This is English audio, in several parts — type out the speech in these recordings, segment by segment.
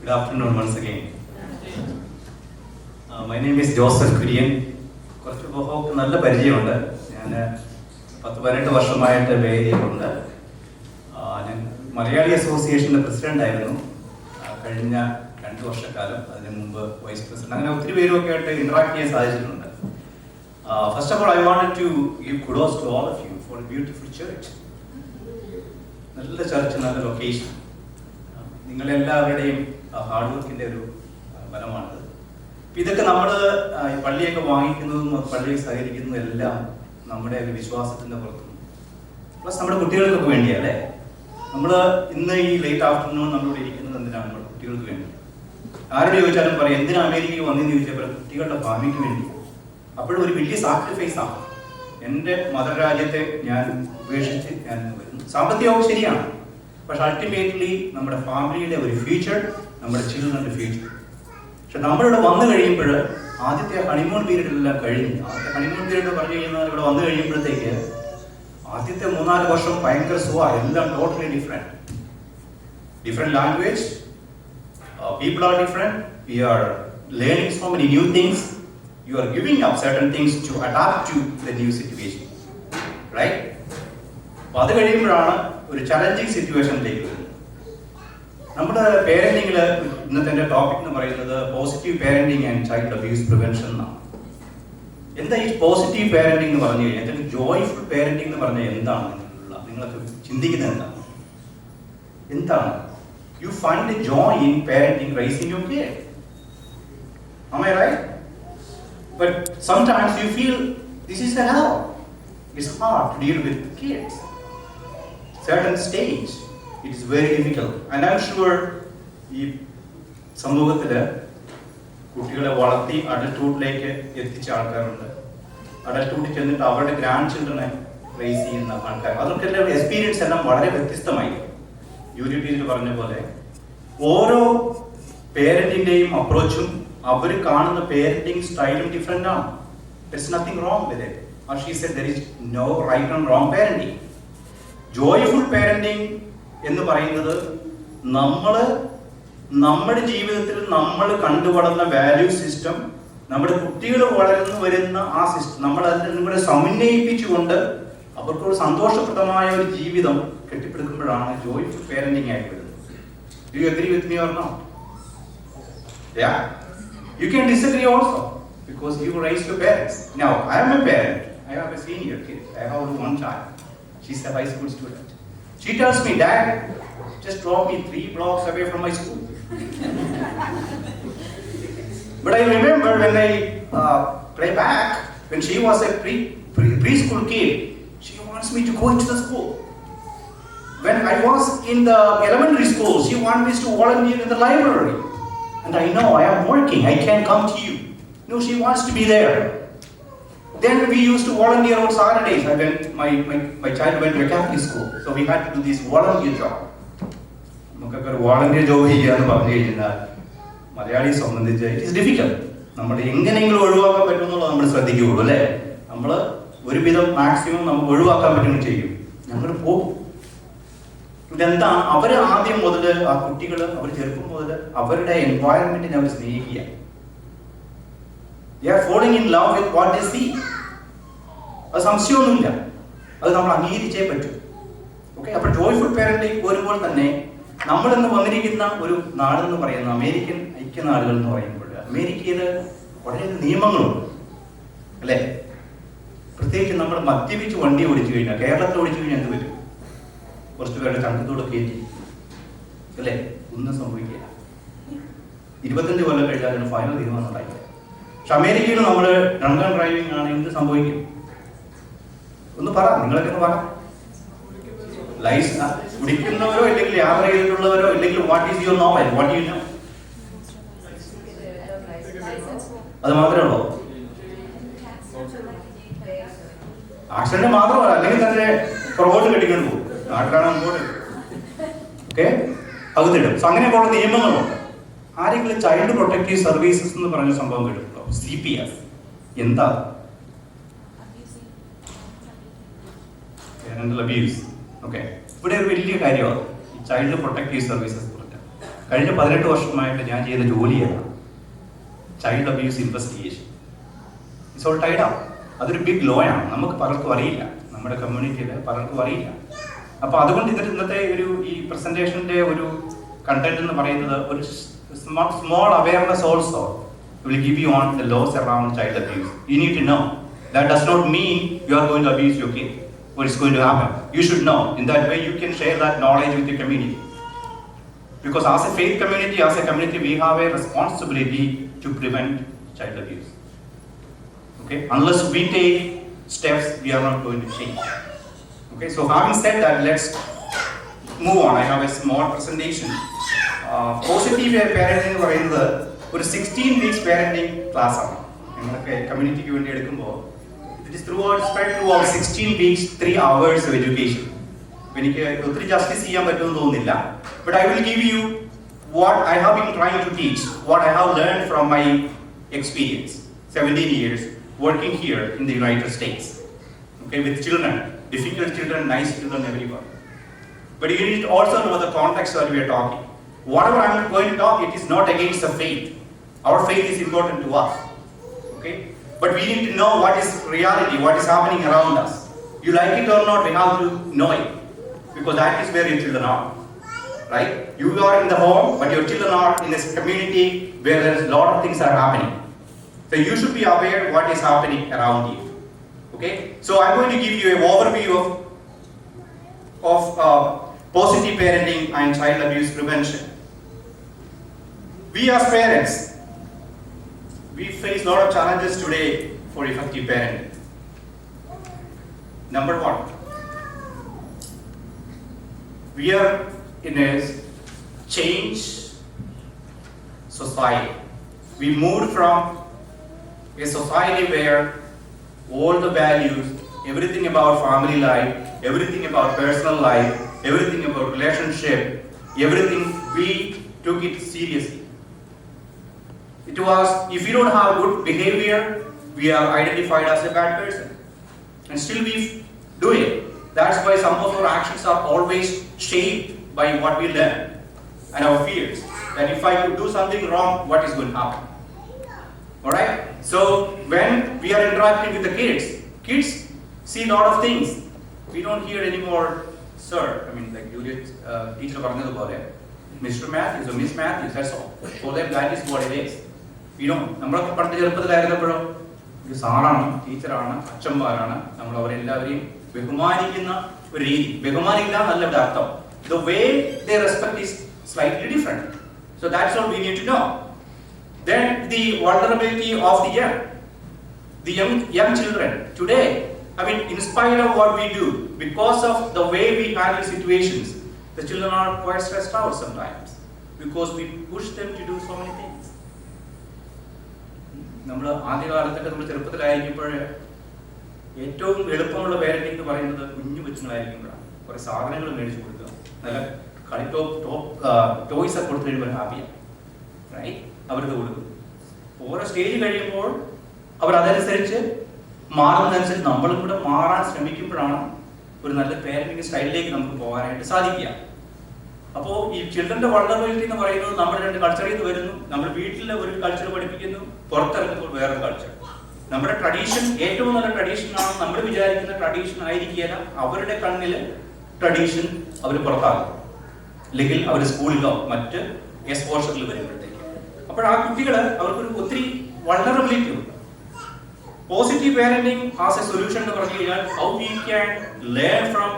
Good afternoon once again. My name is Joseph Kurian. കുറച്ച് ഉപഭോക്തൃ നല്ല പരിചയമുണ്ട്. ഞാൻ 10-18 വർഷമായിട്ട് വേദിയിലുണ്ട്. ഞാൻ മലയാളി അസോസിയേഷൻ്റെ പ്രസിഡന്റ് ആയിരുന്നു കഴിഞ്ഞ 2 വർഷക്കാലം. അതിന് മുമ്പ് വൈസ് പ്രസിഡന്റ്, അങ്ങനെ ഒത്തിരി പേരുമൊക്കെ ആയിട്ട് ഇന്ററാക്ട് ചെയ്യാൻ സാധിച്ചിട്ടുണ്ട്. First of all, I wanted to give kudos to all of you for a beautiful church. നല്ല ചർച്ച്, നല്ല ലൊക്കേഷൻ. നിങ്ങളെല്ലാവരുടെയും ഹാർഡ് വർക്കിൻ്റെ ഒരു ഫലമാണത്. ഇതൊക്കെ നമ്മൾ പള്ളിയൊക്കെ വാങ്ങിക്കുന്നതും പള്ളിയിൽ സഹകരിക്കുന്നതും എല്ലാം നമ്മുടെ ഒരു വിശ്വാസത്തിൻ്റെ പുറത്തും പ്ലസ് നമ്മുടെ കുട്ടികൾക്കൊക്കെ വേണ്ടിയല്ലേ. നമ്മൾ ഇന്ന് ഈ ലേറ്റ് ആഫ്റ്റർനൂൺ നമ്മളിവിടെ ഇരിക്കുന്നത് എന്തിനാണ്? നമ്മുടെ കുട്ടികൾക്ക് വേണ്ടി. ആരോട് ചോദിച്ചാലും പറയും എന്തിനാ അമേരിക്കയിൽ വന്നെന്ന് ചോദിച്ചപ്പോൾ കുട്ടികളുടെ ഭാവിക്ക് വേണ്ടി. അപ്പോഴും ഒരു വലിയ സാക്രിഫൈസ് ആണ്. എൻ്റെ മതരാജ്യത്തെ ഞാൻ ഉപേക്ഷിച്ച് ഞാൻ വരുന്നു. സാമ്പത്തികവും ശരിയാണ്, പക്ഷെ അൾട്ടിമേറ്റ്ലി നമ്മുടെ ഫാമിലിയുടെ ഒരു ഫ്യൂച്ചർ, നമ്മുടെ ചിൽഡ്രൻ്റെ ഫ്യൂച്ചർ. പക്ഷെ നമ്മളിവിടെ വന്നു കഴിയുമ്പോൾ ആദ്യത്തെ ഹണിമൂൺ പീരീഡിലെല്ലാം കഴിഞ്ഞ്, ആദ്യത്തെ ഹണിമൂൺ പീരീഡ് പറഞ്ഞു കഴിഞ്ഞാൽ ഇവിടെ വന്നു കഴിയുമ്പോഴത്തേക്ക് ആദ്യത്തെ 3-4 വർഷം ഭയങ്കര സുഖമാണ്. എല്ലാം totally different language, people are different, we are learning so many new things, you are giving up certain things to adapt to the new situation, right? അപ്പോൾ അത് കഴിയുമ്പോഴാണ് ഒരു ചലഞ്ചിങ് സിറ്റുവേഷനിലേക്ക് വരുന്നത്. നമ്മുടെ പേരൻറ്റിങ്ങിൽ ഇന്നത്തെ എൻ്റെ ടോപ്പിക് എന്ന് പറയുന്നത് positive parenting and child abuse prevention എന്നാണ്. എന്താ ഈ പോസിറ്റീവ് പേരൻറ്റിങ് എന്ന് പറഞ്ഞു കഴിഞ്ഞാൽ, അല്ലെങ്കിൽ ജോയ്ഫുൾ പേരൻറ്റിങ് എന്ന് പറഞ്ഞാൽ എന്താണ്? നിങ്ങളൊക്കെ ചിന്തിക്കുന്നത് എന്താണ്? You find a joy in parenting, raising your kid. Am I right? But sometimes you feel this is the hell. It's hard to deal with kids. Certain stage, it is very difficult. And I'm sure ഈ സമൂഹത്തിൽ കുട്ടികളെ വളർത്തി അഡൽട്ട്ഹുഡിലേക്ക് എത്തിച്ച ആൾക്കാരുണ്ട്. അഡൽട്ട്ഹുഡിൽ ചെന്നിട്ട് അവരുടെ grand ചിൽഡ്രനെ raise ചെയ്യുന്ന ആൾക്കാർ. അതൊക്കെ എല്ലാം എക്സ്പീരിയൻസ് എല്ലാം വളരെ വ്യത്യസ്തമായി. യൂട്യൂബിൽ പറഞ്ഞ പോലെ ഓരോ പേരൻറ്റിൻ്റെയും അപ്രോച്ചും അവർ കാണുന്ന പേരന്റിങ് സ്റ്റൈലും ഡിഫറെൻ്റ് ആണ്. There is nothing wrong with it. Or she said there is no right and wrong parenting. Joyful parenting എന്ന് പറയുന്നത് നമ്മുടെ ജീവിതത്തിൽ നമ്മൾ കണ്ടുവളർന്ന വാല്യൂ സിസ്റ്റം, നമ്മുടെ കുട്ടികൾ വളർന്നു വരുന്ന ആ സിസ്റ്റം നമ്മൾ അതിനും കൂടെ സമന്വയിപ്പിച്ചുകൊണ്ട് അവർക്കൊരു സന്തോഷപ്രദമായ ഒരു ജീവിതം കെട്ടിപ്പടുക്കുമ്പോഴാണ് ജോയ്ഫുൾ പേരന്റിങ് ആയിട്ട് വരുന്നത്. Do you agree with me or not? Yeah. You can disagree also because you raised your parents. Now, I am a parent. I have a senior kid. I have only one child. She's a high school student. She tells me, Dad, just drop me 3 blocks away from my school. But I remember when I play back, when she was a preschool kid, she wants me to go into the school. When I was in the elementary school, she wants me to volunteer in the library. And I know I am working, I can't come to you. No, she wants to be there. Then we used to volunteer on Saturdays. My child went to a Catholic school, so we had to do this volunteer job. നമുക്കൊക്കെ volunteer job ചെയ്യാന്ന് പറഞ്ഞു കഴിഞ്ഞാൽ മലയാളിയെ സംബന്ധിച്ച് it is difficult. നമ്മൾ എങ്ങനെയെങ്കിലും ഒഴിവാക്കാൻ പറ്റുമെന്നുള്ളത് നമ്മൾ ശ്രദ്ധിക്കുകയുള്ളൂ, അല്ലേ? നമ്മൾ ഒരുവിധം മാക്സിമം നമുക്ക് ഒഴിവാക്കാൻ പറ്റുമെന്ന് ചെയ്യും. ഞങ്ങൾ പോകും. ഇതെന്താ? അവർ ആദ്യം മുതൽ ആ കുട്ടികൾ അവർ ചെറുപ്പം മുതൽ അവരുടെ എൻവയറമെന്റിനെ അവർ സ്നേഹിക്കുക. They are falling in love with what they see. അത് സംശയമൊന്നുമില്ല, അത് നമ്മൾ അംഗീകരിച്ചേ പറ്റൂ. ഓക്കെ, അപ്പോൾ ജോയ്ഫുൾ പേരന്റിങ് വരുമ്പോൾ തന്നെ നമ്മളിന്ന് വന്നിരിക്കുന്ന ഒരു നാടെന്ന് പറയുന്ന അമേരിക്കൻ ഐക്യനാടുകൾ എന്ന് പറയുമ്പോൾ അമേരിക്കയിൽ വളരെ നിയമങ്ങളുണ്ട്, അല്ലേ? പ്രത്യേകിച്ച് നമ്മൾ മദ്യപിച്ച് വണ്ടി ഓടിച്ചു കഴിഞ്ഞാൽ, കേരളത്തിൽ ഓടിച്ചു കഴിഞ്ഞാൽ എന്ത് പറ്റും? കുറച്ച് പേരുടെ ചങ്കത്തോടെ കയറ്റി, അല്ലേ? ഒന്നും സംഭവിക്കില്ല. 25 കൊല്ലം കഴിഞ്ഞാൽ ഫൈനൽ തീരുമാനം ഉണ്ടായില്ല. പക്ഷെ അമേരിക്കയിൽ നമ്മൾ ഡ്രങ്ക് ആൻഡ് ഡ്രൈവിംഗ് ആണ്, എന്ത് സംഭവിക്കും? ഒന്ന് പറ, നിങ്ങളൊക്കെ ഒന്ന് പറ. കുടിക്കുന്നവരോ ഇല്ലെങ്കിൽ യാത്ര ചെയ്തിട്ടുള്ളവരോ ഇല്ലെങ്കിൽ what is your novel, what you know? അത് മാത്രമേ ഉള്ളൂ. ആക്സിഡന്റ് മാത്രമല്ല, അല്ലെങ്കിൽ തന്നെ പുറകോട്ട് കെട്ടിക്കൊണ്ട് പോകും. നാട്ടിലാണ് മുമ്പോട്ട്. ഓക്കെ, അകത്തിടും. സോ അങ്ങനെയൊക്കെയുള്ള നിയമങ്ങളുണ്ട്. ആരെങ്കിലും ചൈൽഡ് പ്രൊട്ടക്റ്റീവ് സർവീസസ് എന്ന് പറഞ്ഞ സംഭവം കേട്ടിട്ടുണ്ടോ? CPS എന്താ? Parental abuse. ഓക്കെ, ഇവിടെ ഒരു വലിയ കാര്യമാണ് ഈ ചൈൽഡ് പ്രൊട്ടക്റ്റീവ് സർവീസസ് പറഞ്ഞാൽ. കഴിഞ്ഞ 18 വർഷമായിട്ട് ഞാൻ ചെയ്യുന്ന ജോലിയാണ് child abuse investigation. It's all Tide up. അതൊരു ബിഗ് ലോ ആണ്. നമുക്ക് പലർക്കും അറിയില്ല, നമ്മുടെ കമ്മ്യൂണിറ്റിയിൽ പലർക്കും അറിയില്ല. അപ്പോൾ അതുകൊണ്ട് ഇന്നത്തെ ഈ പ്രസന്റേഷൻ്റെ ഒരു കണ്ടന്റ് എന്ന് പറയുന്നത് ഒരു small awareness also will give you on the laws around child abuse. You need to know. That does not mean you are going to abuse your kid or it's going to happen. You should know. In that way you can share that knowledge with the community. Because as a faith community, as a community, we have a responsibility to prevent child abuse. Okay? Unless we take steps, we are not going to change. Okay? So having said that, let's move on. I have a small presentation. Positive parenting എന്ന് പറയുന്നത് ഒരു 16 weeks parenting class ആണ്. നിങ്ങളൊക്കെ കമ്മ്യൂണിറ്റിക്ക് വേണ്ടി എടുക്കുമ്പോൾ it is spread throughout 16 weeks, 3 hours of education. എനിക്ക് ഒത്തിരി justice ചെയ്യാൻ പറ്റുമെന്ന് തോന്നുന്നില്ല. But I will give you what I have been trying to teach, what I have learned from my experience, 17 years working here in the United States. Okay, with children, difficult children, nice children, everyone. But you need to also know the context that we are talking. Whatever I am going to talk, it is not against the faith. Our faith is important to us. Okay? But we need to know what is reality, what is happening around us. You like it or not, we have to know it. Because that is where your children are. Right? You are in the home, but your children are in this community where there is a lot of things are happening. So you should be aware what is happening around you. Okay? So I'm going to give you an overview of positive parenting and child abuse prevention. We as parents, we face a lot of challenges today for effective parenting. Number one, we are in a change society. We moved from a society where all the values, everything about family life, everything about personal life, everything about relationship, everything, we took it seriously. It was, if you don't have good behavior, we are identified as a bad person. And still we do it. That's why some of our actions are always shaped by what we learn and our fears. That if I could do something wrong, what is going to happen? Alright? So when we are interacting with the kids see a lot of things. We don't hear anymore, sir, I mean like Juliet teacher പറഞ്ഞതുപോലെ Mr. Matthews or Miss Matthews, that's all. For them that is what it is. You know, നമ്മളൊക്കെ പണ്ട് ചെറുപ്പത്തിലായിരുന്നപ്പോഴോ ഒരു സാറാണ്, ടീച്ചറാണ്, അച്ഛന്മാരാണ്, നമ്മൾ അവരെല്ലാവരെയും ബഹുമാനിക്കുന്ന ഒരു രീതി. ബഹുമാനിക്കില്ല എന്നല്ല ഇവിടെ അർത്ഥം. The way they respect is slightly different. So that's all we need to know. Then the vulnerability of the young children today. I mean, in spite of what we do, because of the way we handle situations, the children are quite stressed out sometimes because we push them to do so many things. നമ്മൾ ആദ്യകാലത്തൊക്കെ നമ്മൾ ചെറുപ്പത്തിലായിരിക്കുമ്പോൾ ഏറ്റവും എളുപ്പമുള്ള parenting എന്ന് പറയുന്നത് കുഞ്ഞു കൊച്ചുങ്ങളായിരിക്കുമ്പോഴാണ്. കുറേ സാധനങ്ങൾ മേടിച്ചു കൊടുക്കുക, നല്ല ടോയ്സ് ഒക്കെ കൊടുത്തു കഴിയുമ്പോൾ ഹാപ്പിയാണ്, റൈറ്റ്? അവർക്ക് കൊടുക്കും. ഓരോ സ്റ്റേജ് കഴിയുമ്പോൾ അവർ അതനുസരിച്ച് മാറുന്നതനുസരിച്ച് നമ്മളും കൂടെ മാറാൻ ശ്രമിക്കുമ്പോഴാണ് ഒരു നല്ല പേരന്റിംഗ് സ്റ്റൈലിലേക്ക് നമുക്ക് പോകാനായിട്ട് സാധിക്കുക. അപ്പോൾ ഈ ചിൽഡ്രന്റെ വളർന്നബിലിറ്റി എന്ന് പറയുന്നത് നമ്മുടെ രണ്ട് കൾച്ചറിൽ നിന്ന് വരുന്നു. നമ്മൾ വീട്ടിൽ ഒരു കൾച്ചർ പഠിപ്പിക്കുന്നു, പുറത്തിറങ്ങുമ്പോൾ വേറൊരു കൾച്ചർ. നമ്മുടെ ട്രഡീഷൻ ഏറ്റവും നല്ല ട്രഡീഷനാണ് നമ്മൾ വിചാരിക്കുന്ന ട്രഡീഷൻ ആയിരിക്കില്ല. അവരുടെ കണ്ണിൽ ട്രഡീഷൻ അവർ പുറത്താകും, അല്ലെങ്കിൽ അവർ സ്കൂളിലോ മറ്റ് എക്സ്പോഷറിൽ വരുമ്പോഴത്തേക്ക്. അപ്പോൾ ആ കുട്ടികൾ അവർക്കൊരു ഒത്തിരി വൾനറബിലിറ്റി ഉണ്ട്. Positive parenting as A solution എന്ന് പറഞ്ഞു കഴിഞ്ഞാൽ how we can learn from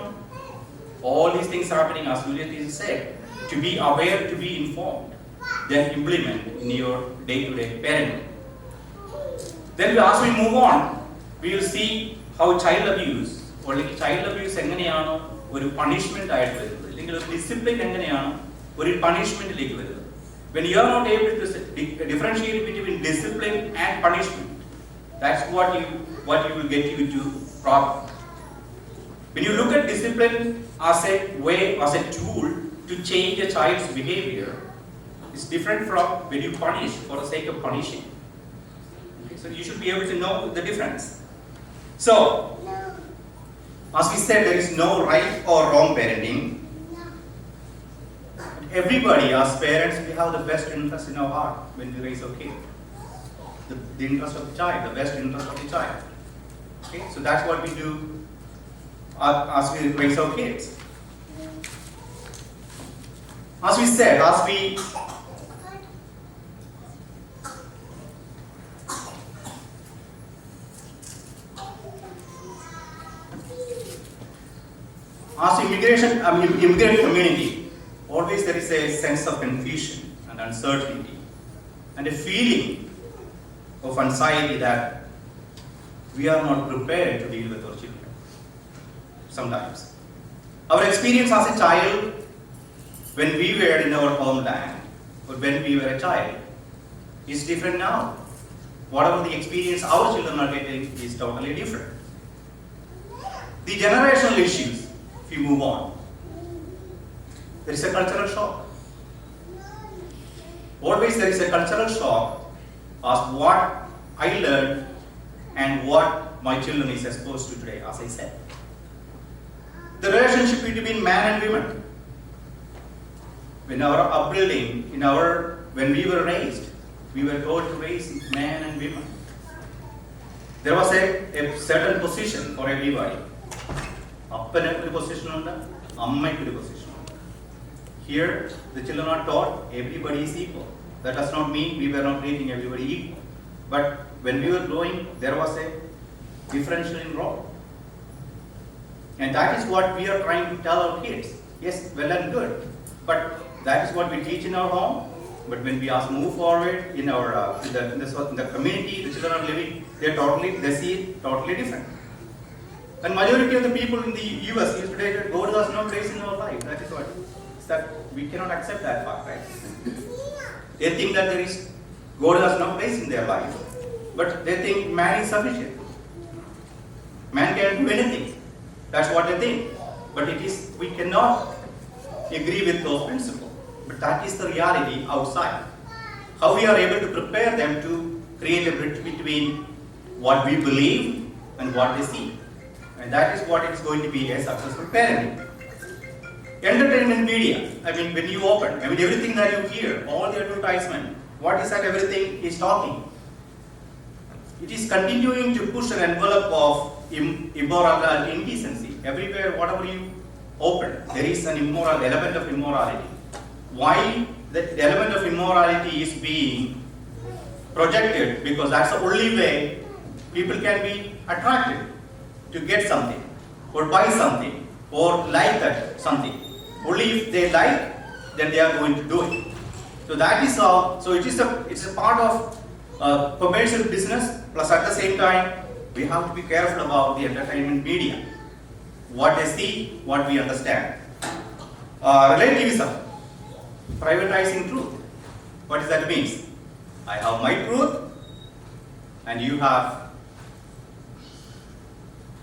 all these things happening, as Juliet said, to be aware, to be informed, then implement in your day-to-day parenting. Then as we move on, we will see how child abuse or like child abuse എങ്ങനെയാണ് ഒരു punishment ആയിട്ട് വരുന്നത്, അല്ലെങ്കിൽ ഒരു discipline എങ്ങനെയാണ് ഒരു പണിഷ്മെന്റിലേക്ക് വരുന്നത്. When you are not able to differentiate between discipline and punishment, that's what you will get you to problem. When you look at discipline as a way, as a tool to change a child's behavior, it's different from when you punish for the sake of punishing. Okay, so you should be able to know the difference. So, as we said, there is no right or wrong parenting. everybody, as parents, we have the best interest in our heart when we raise our kid. The interest of the child, the best interest of the child. Okay, so that's what we do as we raise our kids. As we said, as we immigrant community, always there is a sense of confusion and uncertainty and a feeling of anxiety that we are not prepared to deal with our children. Sometimes. Our experience as a child, when we were in our homeland, or when we were a child, is different now. Whatever the experience our children are getting is totally different. The generational issues, if you move on, there is a cultural shock. Always there is a cultural shock as what I learned and what my children is exposed to today, as I said. The relationship between man and women. In our upbuilding, when we were raised, we were told to raise man and women. There was a certain position for everybody. Appanakku position undu, ammaikku position undu. Here, the children are taught everybody is equal. That does not mean we were not treating everybody equal. But when we were growing, there was a differential in role. And that is what we are trying to tell our kids. Yes, well and good. But that is what we teach in our home. But when we move forward in our in the community, the children are living, they see it totally different. And majority of the people in the US is today that God does not place in our life. That is what. That we cannot accept that fact, right? They think that God has no place in their life. But they think man is sufficient. Man can do anything. That's what they think. But we cannot agree with those principles. But that is the reality outside. How we are able to prepare them to create a bridge between what we believe and what they see. And that is what is going to be a successful parenting. Entertainment media, when you open, everything that you hear, all the advertisement, what is that everything is talking? It is continuing to push an envelope of immoral and indecency. Everywhere, whatever you open, there is an element of immorality. Why the element of immorality is being projected? Because that's the only way people can be attracted to get something, or buy something, or like that something. Only if they like, then they are going to do it. So that is how. So it's a part of commercial business. Plus, at the same time, we have to be careful about the entertainment media. What they see, what we understand. Relativism, privatizing truth. What does that mean? I have my truth, and you have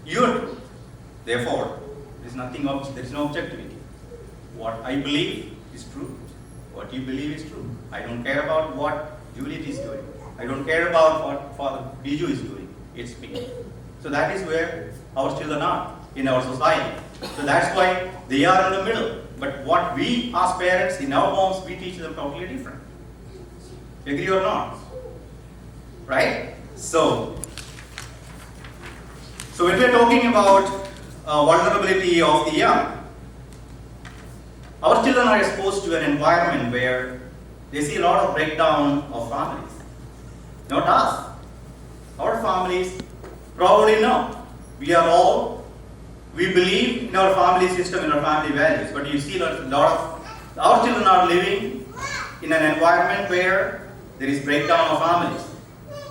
your truth. Therefore, there is no objectivity. What I believe is true. What you believe is true. I don't care about what Juliet is doing. I don't care about what Father Biju is doing. It's me. So that is where our children are in our society. So that's why they are in the middle. But what we as parents in our homes, we teach them totally different. Agree or not? Right? So when we are talking about vulnerability of the young, our children are exposed to an environment where they see a lot of breakdown of families. Not us. Our families probably no. We believe in our family system, in our family values, but you see a lot of our children are living in an environment where there is breakdown of families.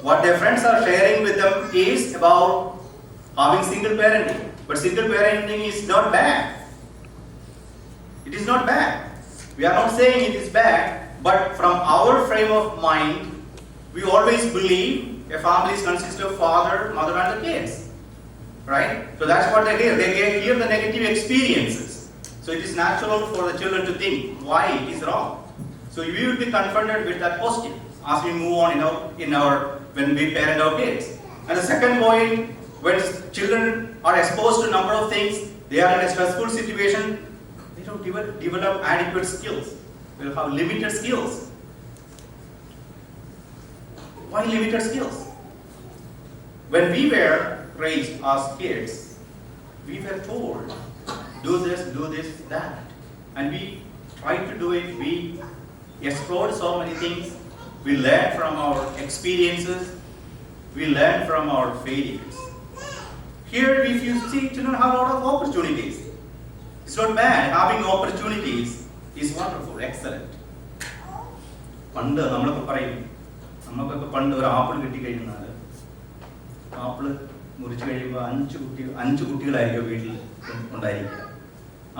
What their friends are sharing with them is about having single parenting. But single parenting is not bad. It is not bad. We are not saying it is bad, but from our frame of mind, we always believe a family consists of father, mother, and the kids. Right? So that's what they hear. They hear the negative experiences. So it is natural for the children to think why it is wrong. So we will be confronted with that question as we move on when we parent our kids. And the second point, when children are exposed to a number of things, they are in a stressful situation, they don't develop adequate skills. will have limited skills. Why limited skills? When we were raised as kids, we were told, do this, that. And we tried to do it. We explored so many things. We learned from our experiences. We learned from our failures. Here, if you see, children have a lot of opportunities. It's not bad. Having opportunities is wonderful, excellent. പണ്ട് നമ്മളൊക്കെ പറയും, നമുക്കൊക്കെ പണ്ട് ഒരു apple കിട്ടിക്കഴിഞ്ഞാൽ apple മുറിച്ച് കഴിയുമ്പോൾ അഞ്ച് കുട്ടികളായിരിക്കും വീട്ടിൽ ഉണ്ടായിരിക്കുക.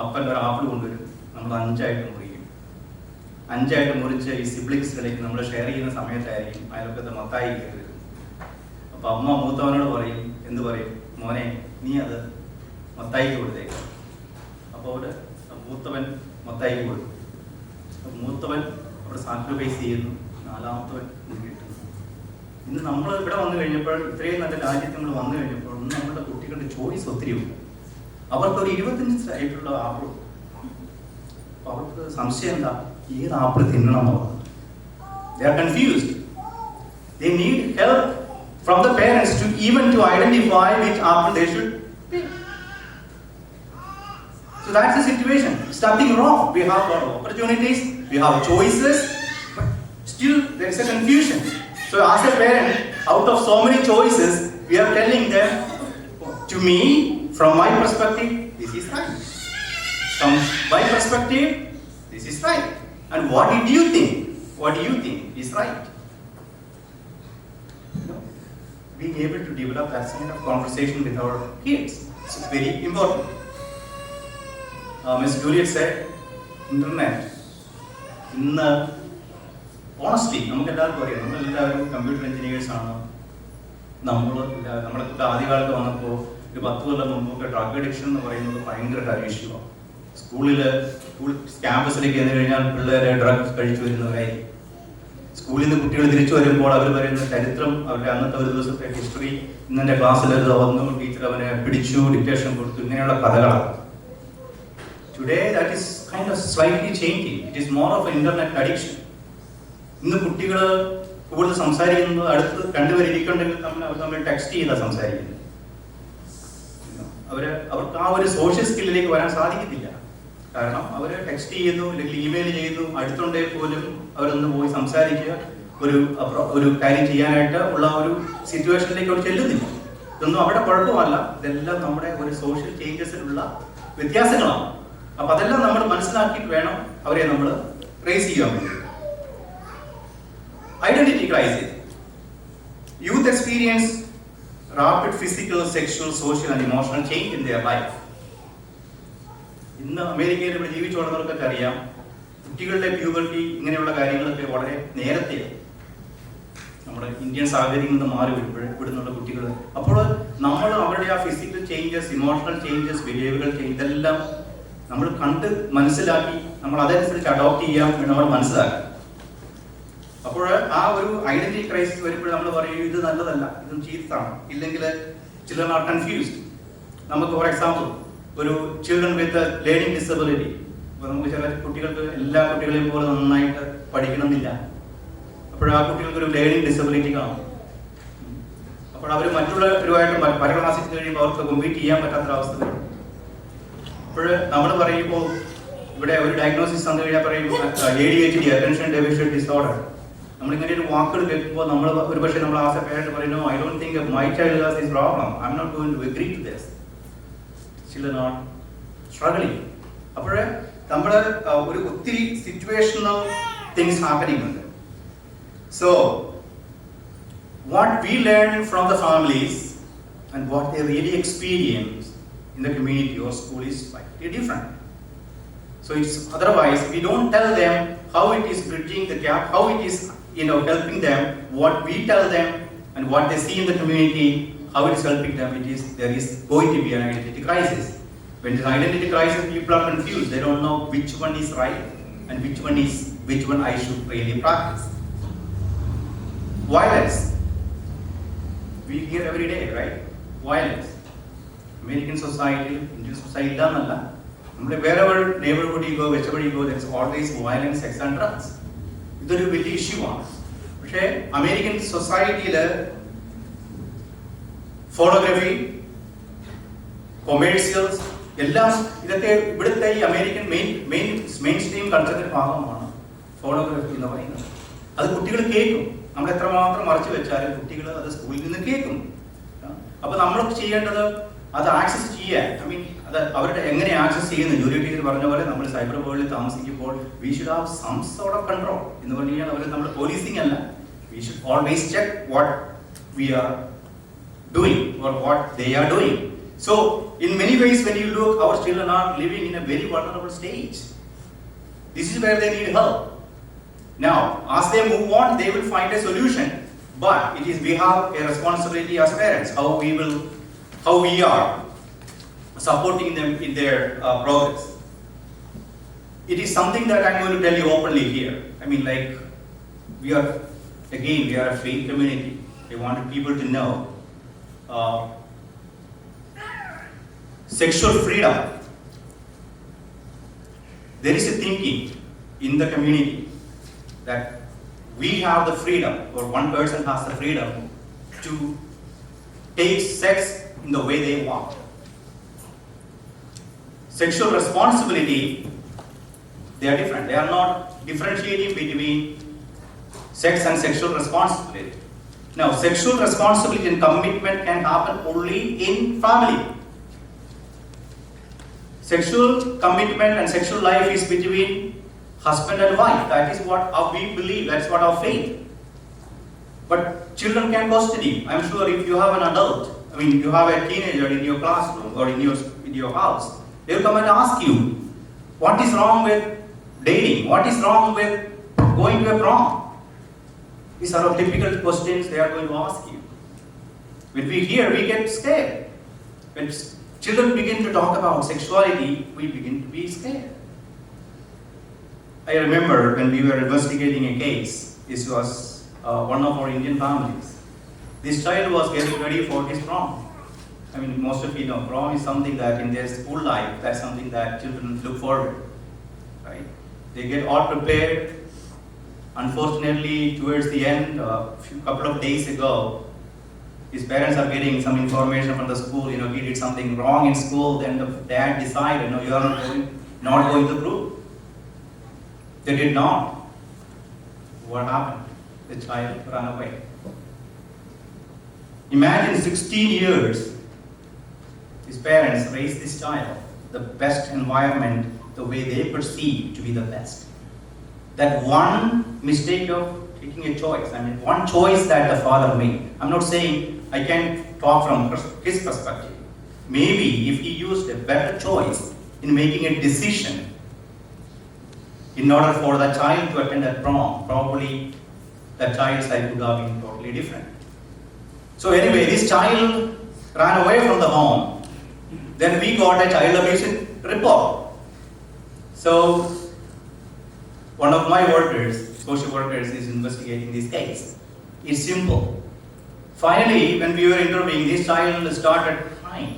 അപ്പൻ ഒരു ആപ്പിൾ കൊണ്ടുവരും, നമ്മൾ അഞ്ചായിട്ട് മുറിക്കും. അഞ്ചായിട്ട് മുറിച്ച് ഈ സിബ്ലിങ്സിലേക്ക് നമ്മൾ ഷെയർ ചെയ്യുന്ന സമയത്തായിരിക്കും അയൽപ്പക്കത്തെ മത്തായി കയറി വരും. അപ്പോൾ അമ്മ മൂത്തവനോട് പറയും, എന്ത് പറയും, മോനെ നീ അത് മത്തായിക്ക് കൊടുത്തേക്കാം. അപ്പോൾ അവിടെ മൂത്തവൻ മത്തായിക്ക് കൊടുക്കും. മൂത്തവൻ അവിടെ സാക്രിഫൈസ് ചെയ്യുന്നു, നാലാമത്തവൻ ഇത് കിട്ടുന്നു. ഇന്ന് നമ്മൾ ഇവിടെ വന്നു കഴിഞ്ഞപ്പോൾ, ഇത്രയും നല്ല രാജ്യത്ത് നമ്മൾ വന്നു കഴിഞ്ഞപ്പോൾ, ഇന്ന് നമ്മുടെ കുട്ടികളുടെ ചോയ്സ് ഒത്തിരി ഉണ്ട്. അവർക്ക് ഒരു 25 ആയിട്ടുള്ള ആപ്പിൾ. അപ്പോൾ അവർക്ക് സംശയം എന്താ, ഏത് ആപ്പിൾ തിന്നണം എന്നുള്ളത്. They are confused. They need help from the parents to identify which apple they should pick. So that's the situation. It's nothing wrong. We have a lot of opportunities, we have choices, but still there is a confusion. So as a parent, out of so many choices, we are telling them, to me, from my perspective, this is right. From my perspective, this is right. And what did you think? What do you think is right? Being able to develop that kind of conversation with our kids is very important. Ms. Juliet said, internet. Honestly, നമുക്ക് എല്ലാവർക്കും അറിയാം, നമ്മളെല്ലാവരും computer engineers ആണ്. നമ്മളൊക്കെ ആദ്യകാലത്ത് വന്നപ്പോൾ ഒരു 10 കൊല്ലം മുമ്പൊക്കെ ഡ്രഗ് അഡിക്ഷൻ എന്ന് പറയുന്നത് ഭയങ്കര ഇഷ്യൂ ആണ്. സ്കൂൾ ക്യാമ്പസിലേക്ക് ചെന്ന് കഴിഞ്ഞാൽ പിള്ളേരെ ഡ്രഗ്സ് കഴിച്ചു വരുന്നവരായി. സ്കൂളിൽ നിന്ന് കുട്ടികൾ തിരിച്ചു വരുമ്പോൾ അവർ പറയുന്ന ചരിത്രം, അവരുടെ അന്നത്തെ ഒരു ദിവസത്തെ ഹിസ്റ്ററി, ഇന്നെ ക്ലാസ്സിൽ വന്നു, ടീച്ചർ അവനെ പിടിച്ചു, ഡിക്റ്റേഷൻ കൊടുത്തു, ഇങ്ങനെയുള്ള കഥകളാണ്. Today that is kind of slightly changing. It is more of an internet addiction. ഇന്ന് കുട്ടികൾ കൂടുതൽ സംസാരിക്കുന്നത്, അടുത്ത് രണ്ടുപേരിക്കുണ്ടെങ്കിൽ അവർ തമ്മിൽ ടെക്സ്റ്റ് ചെയ്താണ് സംസാരിക്കുന്നത്. അവർക്ക് ആ ഒരു സോഷ്യൽ സ്കില്ലിലേക്ക് വരാൻ സാധിക്കത്തില്ല. കാരണം അവർ ടെക്സ്റ്റ് ചെയ്യുന്നു, അല്ലെങ്കിൽ ഇമെയിൽ ചെയ്യുന്നു, അടുത്തുണ്ടെങ്കിൽ പോലും അവരൊന്ന് പോയി സംസാരിക്കുക, ഒരു കാര്യം ചെയ്യാനായിട്ട് ഉള്ള ഒരു സിറ്റുവേഷനിലേക്ക് അവർ ചെല്ലുന്നില്ല. ഇതൊന്നും അവിടെ കുഴപ്പമല്ല, ഇതെല്ലാം നമ്മുടെ ഒരു സോഷ്യൽ ചേഞ്ചസിലുള്ള വ്യത്യാസങ്ങളാണ്. അപ്പൊ അതെല്ലാം നമ്മൾ മനസ്സിലാക്കിയിട്ട് വേണം അവരെ നമ്മൾ റേസ് ചെയ്യാൻ വേണ്ടി. Identity crisis. Youth experience rapid physical, sexual, social and emotional change in their life. ഇന്ന് അമേരിക്കയിൽ ഇവിടെ ജീവിച്ചു വളർന്നവർക്കൊക്കെ അറിയാം, കുട്ടികളുടെ പ്യൂബർട്ടി ഇങ്ങനെയുള്ള കാര്യങ്ങളൊക്കെ വളരെ നേരത്തെയാണ്. നമ്മുടെ ഇന്ത്യൻ സാഹചര്യങ്ങളിൽ നിന്ന് മാറി ഇവിടുന്നുള്ള കുട്ടികൾ. അപ്പോൾ നമ്മൾ അവരുടെ ആ physical changes, emotional changes, behavioural change, ഇതെല്ലാം നമ്മൾ കണ്ട് മനസ്സിലാക്കി നമ്മൾ അതനുസരിച്ച് അഡോപ്റ്റ് ചെയ്യാൻ നമ്മൾ മനസ്സിലാക്കി. അപ്പോൾ ആ ഒരു ഐഡന്റിറ്റി ക്രൈസിസ് വരുമ്പോൾ നമ്മൾ പറയും, ഇത് നല്ലതല്ല, ഇതും ചീത്താണ്, ഇല്ലെങ്കിൽ ചിലർ ആർ കൺഫ്യൂസ്ഡ്. നമുക്ക് ഫോർ എക്സാമ്പിൾ ഒരു ചിൽഡ്രൻ വിത്ത് ലേണിംഗ് ഡിസബിലിറ്റി. അപ്പോൾ നമുക്ക് ചില കുട്ടികൾക്ക് എല്ലാ കുട്ടികളെയും പോലെ നന്നായിട്ട് പഠിക്കണമെന്നില്ല. അപ്പോൾ ആ കുട്ടികൾക്ക് ഒരു ലേണിംഗ് ഡിസബിലിറ്റി കാണും. അപ്പോൾ അവർ മറ്റുള്ളവരുമായിട്ട് പല ക്ലാസ്സിൽ കഴിയുമ്പോൾ അവർക്ക് കോമ്പീറ്റ് ചെയ്യാൻ പറ്റാത്തൊരവസ്ഥ വരും. അപ്പോൾ നമ്മൾ പറയുമ്പോൾ ഇവിടെ ഒരു ഡയഗ്നോസിസ് തന്നു കഴിഞ്ഞാൽ പറയും ADHD, അറ്റൻഷൻ ഡെഫിഷ്യന്റ് ഡിസോർഡർ. നമ്മളിങ്ങനെ ഒരു വാക്കുകൾ കേൾക്കുമ്പോൾ നമ്മൾ ഒരു പക്ഷേ നമ്മൾ ആസ് എ പേരന്റ് പറയുന്നു, I don't think my child has this problem, I am not going to agree to this. ചിലർ നോട്ട് സ്ട്രഗ്ലിംഗ്. അപ്പോൾ നമ്മൾ ഒരു ഒത്തിരി സിറ്റുവേഷണൽ തിങ്സ് ഹാപ്പനിങ് ഉണ്ട്. So what we learn from the families and what they really experience in the community or school is slightly different. So it's otherwise we don't tell them how it is bridging the gap, how it is helping them, what we tell them and what they see in the community, how it is helping them. There is going to be an identity crisis. When there is identity crisis, people are confused. They don't know which one is right and which one I should really practice. Violence. We hear every day, right? Violence. American society, Indian society ഇല്ലാന്നല്ല, Wherever neighborhood you go, whichever you go, there's always violence, sex and drugs. ഇതൊരു വലിയ issue ആണ്. പക്ഷേ American സൊസൈറ്റിയിൽ photography, കൊമേഴ്സ്യൽസ് എല്ലാം ഇതൊക്കെ ഇവിടുത്തെ ഈ American main stream കൾച്ചറിന്റെ ഭാഗമാണ് ഫോട്ടോഗ്രാഫി എന്ന് പറയുന്നത്. അത് കുട്ടികൾ കേൾക്കും. നമ്മൾ എത്രമാത്രം മറച്ചു വെച്ചാലും കുട്ടികൾ അത് സ്കൂളിൽ നിന്ന് കേൾക്കും. അപ്പൊ നമ്മൾ ചെയ്യേണ്ടത് അത് ആക്സസ് ചെയ്യാൻ, അത് അവരുടെ എങ്ങനെ ആക്സസ് ചെയ്യുന്നു. ജൂലി ടീച്ചർ പറഞ്ഞ പോലെ നമ്മൾ സൈബർ വേൾഡിൽ താമസിക്കുമ്പോൾ we should have some sort of control എന്ന് പറഞ്ഞു കഴിഞ്ഞാൽ അവർ നമ്മൾ പോലീസിംഗ് അല്ല. We should always check what we are doing or what they are doing. So in many ways when you look, our children are living in a very vulnerable stage. This is where they need help. Now as they move on, they will find a solution, but it is we have a responsibility as parents, how we are supporting them in their progress. It is something that I'm going to tell you openly here. We are a faith community. I want people to know sexual freedom. There is a thinking in the community that we have the freedom, or one person has the freedom to take sex in the way they want. Sexual responsibility, they are different. They are not differentiating between sex and sexual responsibility. Now, sexual responsibility and commitment can happen only in family. Sexual commitment and sexual life is between husband and wife. That is what we believe. That's what our faith. But children can question you. I'm sure if you have an adult, you have a teenager in your classroom or in your house, they will come and ask you, what is wrong with dating? What is wrong with going to a prom? These are all typical questions they are going to ask you. When we hear, we get scared. When children begin to talk about sexuality, we begin to be scared. I remember when we were investigating a case, this was one of our Indian families. This child was getting ready for his prom. Most of you know, prom is something that in their school life, that's something that children look forward, right? They get all prepared. Unfortunately, towards the end, couple of days ago, his parents are getting some information from the school, he did something wrong in school, then the dad decided, you are not going to group. They did not. What happened? The child ran away. Imagine 16 years, his parents raised this child, the best environment, the way they perceive to be the best. That one mistake of taking a choice, one choice that the father made. I'm not saying I can talk from his perspective. Maybe if he used a better choice in making a decision in order for the child to attend that prom, probably that child's life would have been totally different. So anyway, this child ran away from the home. Then we got a child abuse report. So one of my workers, social workers, is investigating this case. It's simple. Finally, when we were interviewing, this child started crying.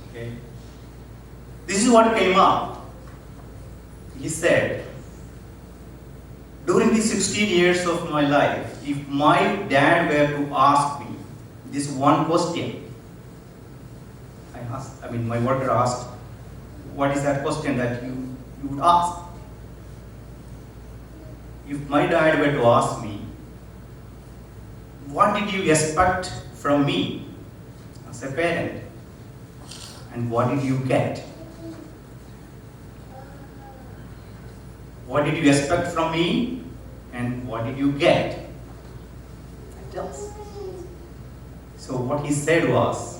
Okay. This is what came up. He said, during these 16 years of my life, if my dad were to ask me this one question, my worker asked, what is that question that you would ask? If my dad were to ask me, what did you expect from me as a parent? And what did you get? What did you expect from me? And what did you get? So what he said was,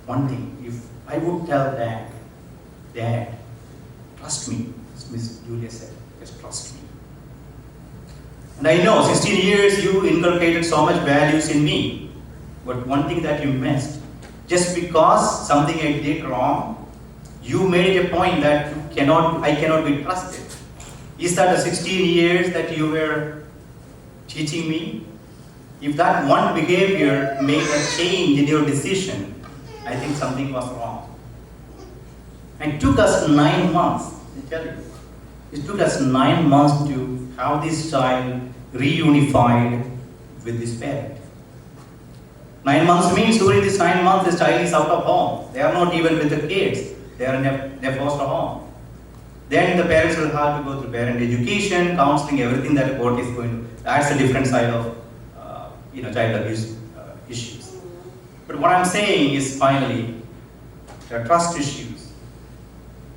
one thing, if I would tell Dad, trust me, as Miss Julia said, just trust me. And I know 16 years you inculcated so much values in me, but one thing that you missed, just because something I did wrong, you made it a point that I cannot be trusted. Is that the 16 years that you were teaching me? If that one behavior made a change in your decision, I think something was wrong. And it took us 9 months, I tell you. It took us 9 months to have this child reunified with this parent. 9 months means during this 9 months, the child is out of home. They are not even with the kids. They are in their foster home. Then the parents will have to go through parent education, counseling, everything that court is going to. That's a different side of child abuse issues. But what I'm saying is finally, there are trust issues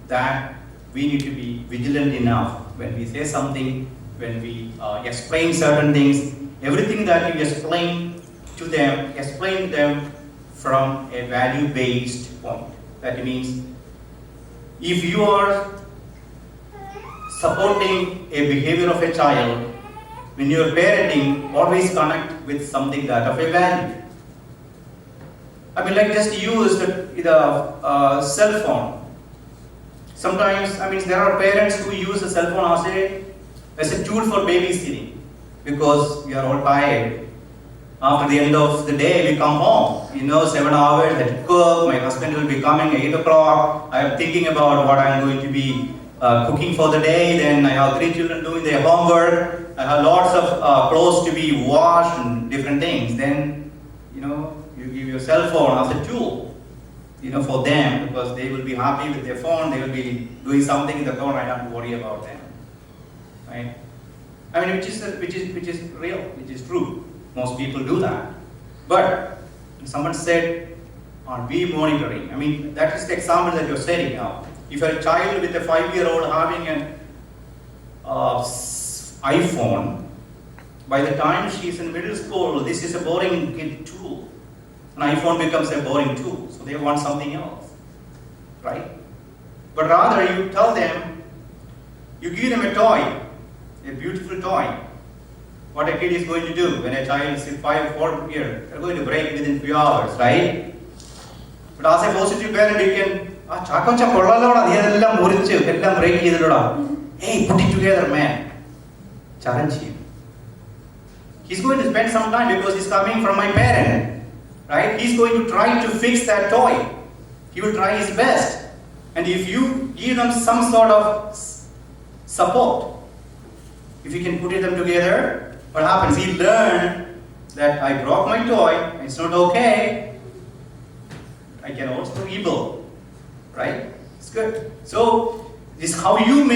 that we need to be vigilant enough when we say something, when we explain certain things. Everything that you explain to them from a value-based point. That means if you are supporting a behavior of a child, when you are parenting, always connect with something that of a value. I mean, like just use the cell phone. Sometimes, there are parents who use the cell phone as a tool for babysitting because we are all tired. After the end of the day, we come home. 7 hours, I have to cook, my husband will be coming at 8 o'clock. I am thinking about what I am going to be cooking for the day. Then I have 3 children doing their homework. I have lots of clothes to be washed and different things. Then, you give your cell phone as a tool, for them because they will be happy with their phone. They will be doing something in the phone. I don't have to worry about them, right? Which is real, which is true. Most people do that. But someone said, are we monitoring? That is the example that you're setting now. If a child with a 5-year-old having an iPhone, by the time she's in middle school, this is a boring kid tool. An iPhone becomes a boring tool, so they want something else, right? But rather you tell them, you give them a toy, a beautiful toy. What a kid is going to do when a child is 4 years, they're going to break within few hours, right? But as a positive parent, you can, hey, put it together, man. Challenge him. He's going to spend some time because he's coming from my parent, right? He's going to try to fix that toy. He will try his best. And if you give them some sort of support, if you can put them together, what happens? He learned that I broke my toy, it's not okay. I can also rebuild, right? It's good. So, this is how you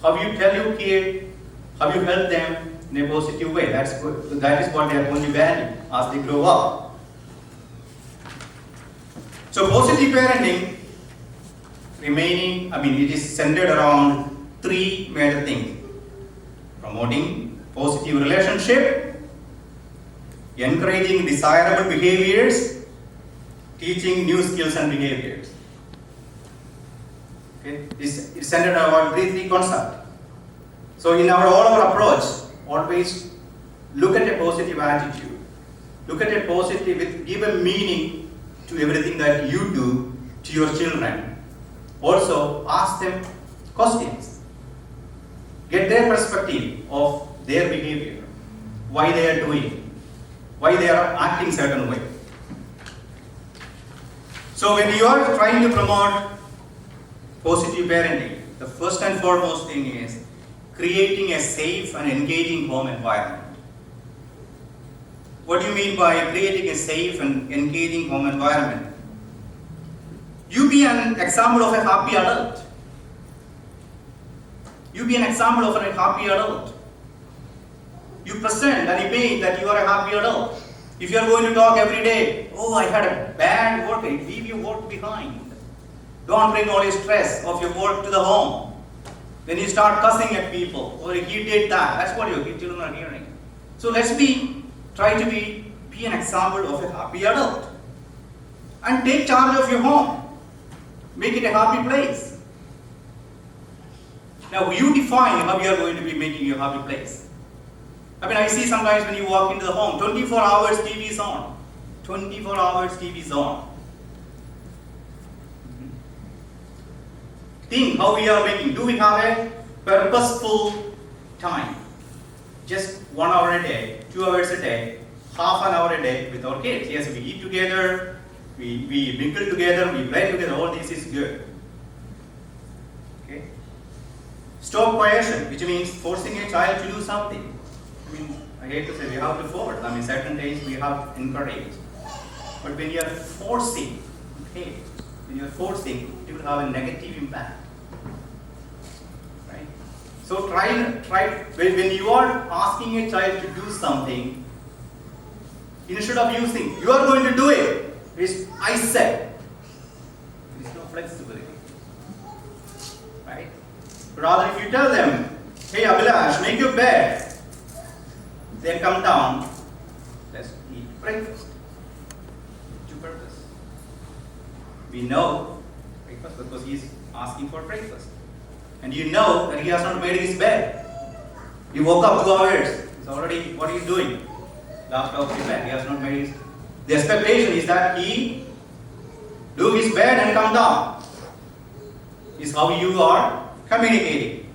tell your kid, how you help them in a positive way. That's good. That is what they are going to value as they grow up. So, positive parenting, it is centered around 3 major things. Promoting positive relationship, encouraging desirable behaviors, teaching new skills and behaviors. Okay, it's centered around these 3 concepts. So in all our approach, always look at a positive attitude. Look at a positive, give a meaning to everything that you do to your children. Also, ask them questions. Get their perspective of their behavior, why they are doing, why they are acting certain way. So when you are trying to promote positive parenting, the first and foremost thing is creating a safe and engaging home environment. What do you mean by creating a safe and engaging home environment? You be an example of a happy adult. You be an example of a happy adult. You present an image that you are a happy adult. If you are going to talk every day, oh, I had a bad work day, leave your work behind. Don't bring all your stress of your work to the home. When you start cussing at people, or he did that, that's what your children are hearing. So try to be an example of a happy adult. And take charge of your home. Make it a happy place. Now you define how you are going to be making your happy place. I see sometimes when you walk into the home, 24 hours TV is on. 24 hours TV is on. Think how we are making. Do we have a purposeful time? Just 1 hour a day, 2 hours a day, half an hour a day with our kids. Yes, we eat together, we mingle together, we play together. All this is good. Stop coercion, which means forcing a child to do something. I mean, I hate to say we have to force. I mean, certain days we have to encourage. But when you are forcing, okay, when you are forcing, it will have a negative impact. Right? So when you are asking a child to do something, instead of using, you are going to do it, it's I said. There is no flexibility. Right? Rather, if you tell them, hey Abhilash, make your bed, then come down, let's eat breakfast. To purpose. We know breakfast because he is asking for breakfast. And you know that he has not made his bed. He woke up 2 hours. It's already, what he is doing? Last hour of his bed. He has not made his. The expectation is that he do his bed and come down. Is how you are communicating.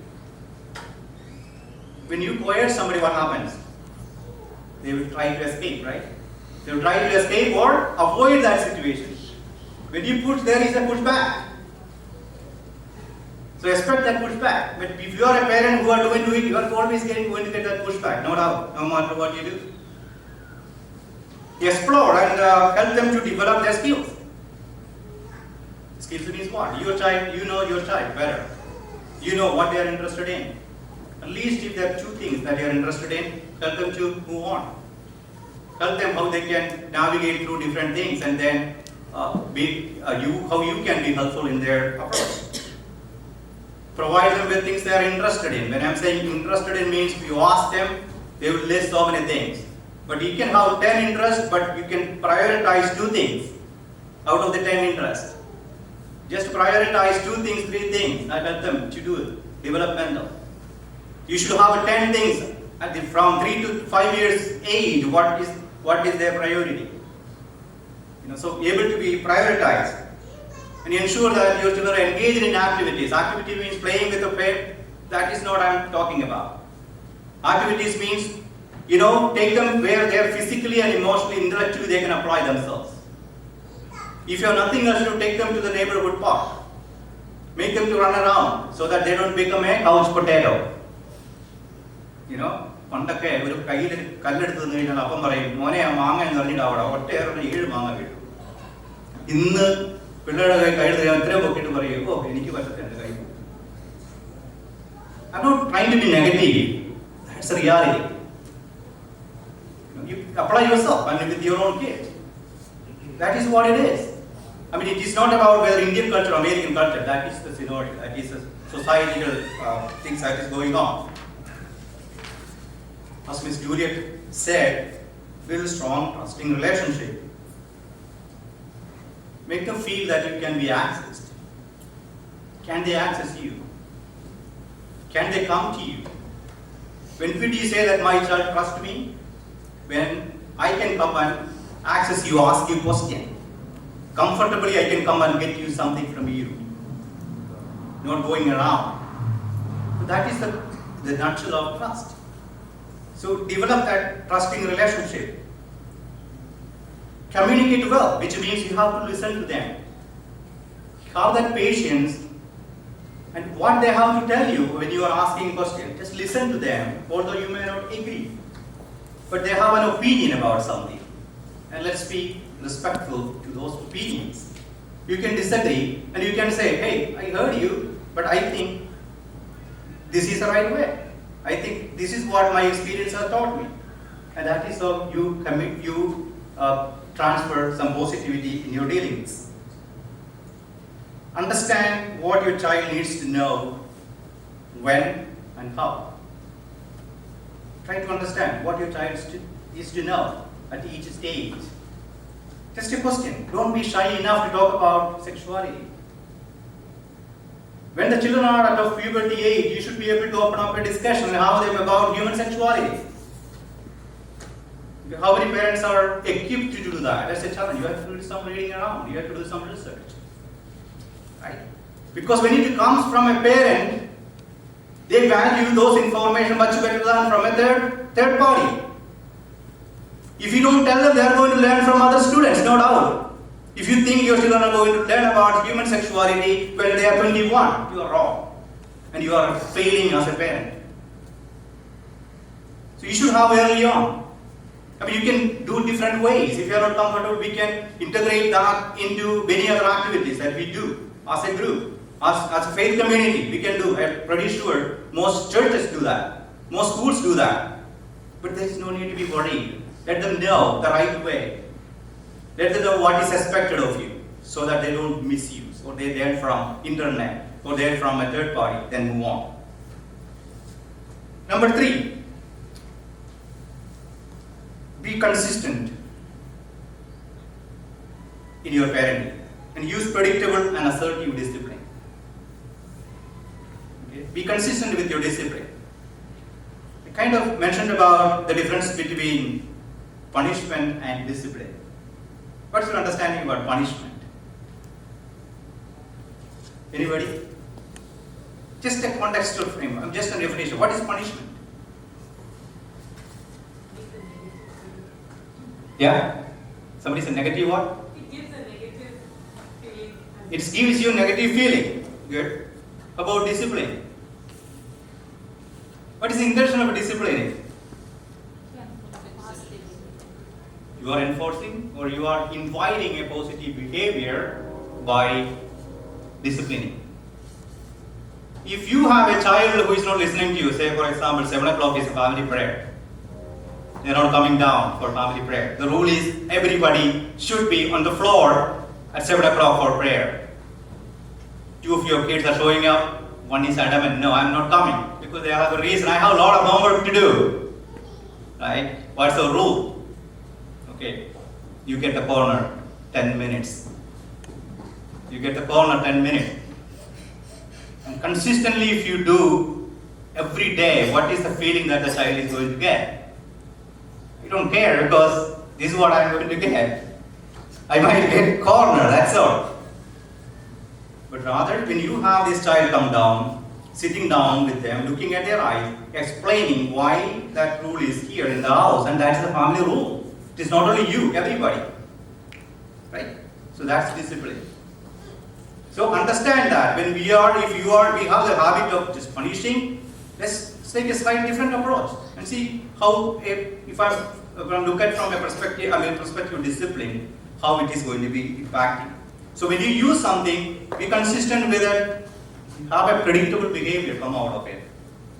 When you coerce somebody, what happens? They will try to escape, right? They will try to escape or avoid that situation. When you push, there is a pushback. So expect that pushback. But if you are a parent who are going to it, you are always going to get that pushback, no doubt, no matter what you do. Explore and help them to develop their skills. Skills means what? Your child, you know your child better. You know what they are interested in. At least if there are 2 things that they are interested in, help them to move on. Help them how they can navigate through different things and then how you can be helpful in their approach. Provide them with things they are interested in. When I am saying interested in means if you ask them, they will list so many things. But you can have 10 interests, but you can prioritize 2 things out of the 10 interests. Just prioritize 2 things, 3 things. I help them to do it. Developmental. You should have 10 things from 3 to 5 years age. What is their priority? So able to be prioritized and ensure that your children are engaged in activities. Activity means playing with a pet. That is not what I am talking about. Activities means take them where they are physically and emotionally, intellectually they can apply themselves. If you have nothing else to take them to the neighborhood park, make them to run around so that they don't become a couch potato. പണ്ടൊക്കെ ഒരു കയ്യിൽ കല്ലെടുത്ത് നിന്ന് കഴിഞ്ഞാൽ അപ്പം പറയും മോനെ ആ മാങ്ങ എന്ന് പറഞ്ഞിട്ടാവണം ഒട്ടേറെ 7 മാങ്ങ വീഴും. ഇന്ന് പിള്ളേരുടെ കയ്യിൽ ഇത്രയും പൊക്കിയിട്ട് പറയും ഓ എനിക്ക് പറ്റത്തെ എൻ്റെ കൈ. I'm not trying to be negative. That's a reality. You apply yourself and with your own kids. That is what it is. I mean, it is not about whether Indian culture or American culture. That is the scenario. That is the societal things that is going on. As Ms. Juliet said, build strong, trusting relationship. Make them feel that you can be accessed. Can they access you? Can they come to you? When did you say that my child trusts me? When I can come and access you, ask you question. Comfortably I can come and get you something from you. Not going around. So that is the nutshell of trust. So develop that trusting relationship. Communicate well, which means you have to listen to them. Have that patience and what they have to tell you when you are asking questions. Just listen to them, although you may not agree. But they have an opinion about something. And let's be respectful to those opinions. You can disagree and you can say, hey, I heard you, but I think this is the right way. I think this is what my experience has taught me. And that is how you transfer some positivity in your dealings. Understand what your child needs to know, when and how. Try to understand what your child is to know at each stage. Just a question. Don't be shy enough to talk about sexuality. When the children are at a puberty age, you should be able to open up a discussion and have them about human sexuality. How many parents are equipped to do that? That's a challenge. You have to do some reading around. You have to do some research. Right? Because when it comes from a parent, they value those information much better than from a third party. If you don't tell them, they are going to learn from other students, no doubt. If you think your children are going to learn about human sexuality when they are 21, you are wrong. and you are failing as a parent. So you should have early on. I mean, you can do different ways. If you are not comfortable, we can integrate that into many other activities that we do as a group, as a faith community. We can do. I'm pretty sure most churches do that. Most schools do that. But there is no need to be worried. Let them know the right way. Let them know what is expected of you, so that they don't misuse, or they learn from internet, or they learn from a third party, then move on. Number 3. Be consistent in your parenting and use predictable and assertive discipline. Okay? Be consistent with your discipline. I kind of mentioned about the difference between punishment and discipline. What's your understanding about punishment? Anybody? Just a contextual framework, just a definition. What is punishment? Yeah? Somebody said negative what? It gives a negative feeling. It gives you a negative feeling. Good. How about discipline? What is the intention of disciplining? You are enforcing or you are inviting a positive behavior by disciplining. If you have a child who is not listening to you, say for example 7 o'clock is a family prayer. They are not coming down for family prayer. The rule is everybody should be on the floor at 7 o'clock for prayer. 2 of your kids are showing up. One is adamant, no, I'm not coming. Because they have a reason. I have a lot of homework to do. Right? What's the rule? Okay. You get the corner 10 minutes. You get the corner 10 minutes. And consistently if you do every day, what is the feeling that the child is going to get? You don't care because this is what I'm going to get. I might get corner, that's all. But rather, when you have this child come down, sitting down with them, looking at their eyes, explaining why that rule is here in the house, and that's the family rule. It is not only you, everybody. Right? So that's discipline. So understand that when we have the habit of just punishing, let's take a slightly different approach and see how, if I'm going to look at from a perspective of discipline, how it is going to be impacting. So when you use something, be consistent with it, have a predictable behavior come out of it.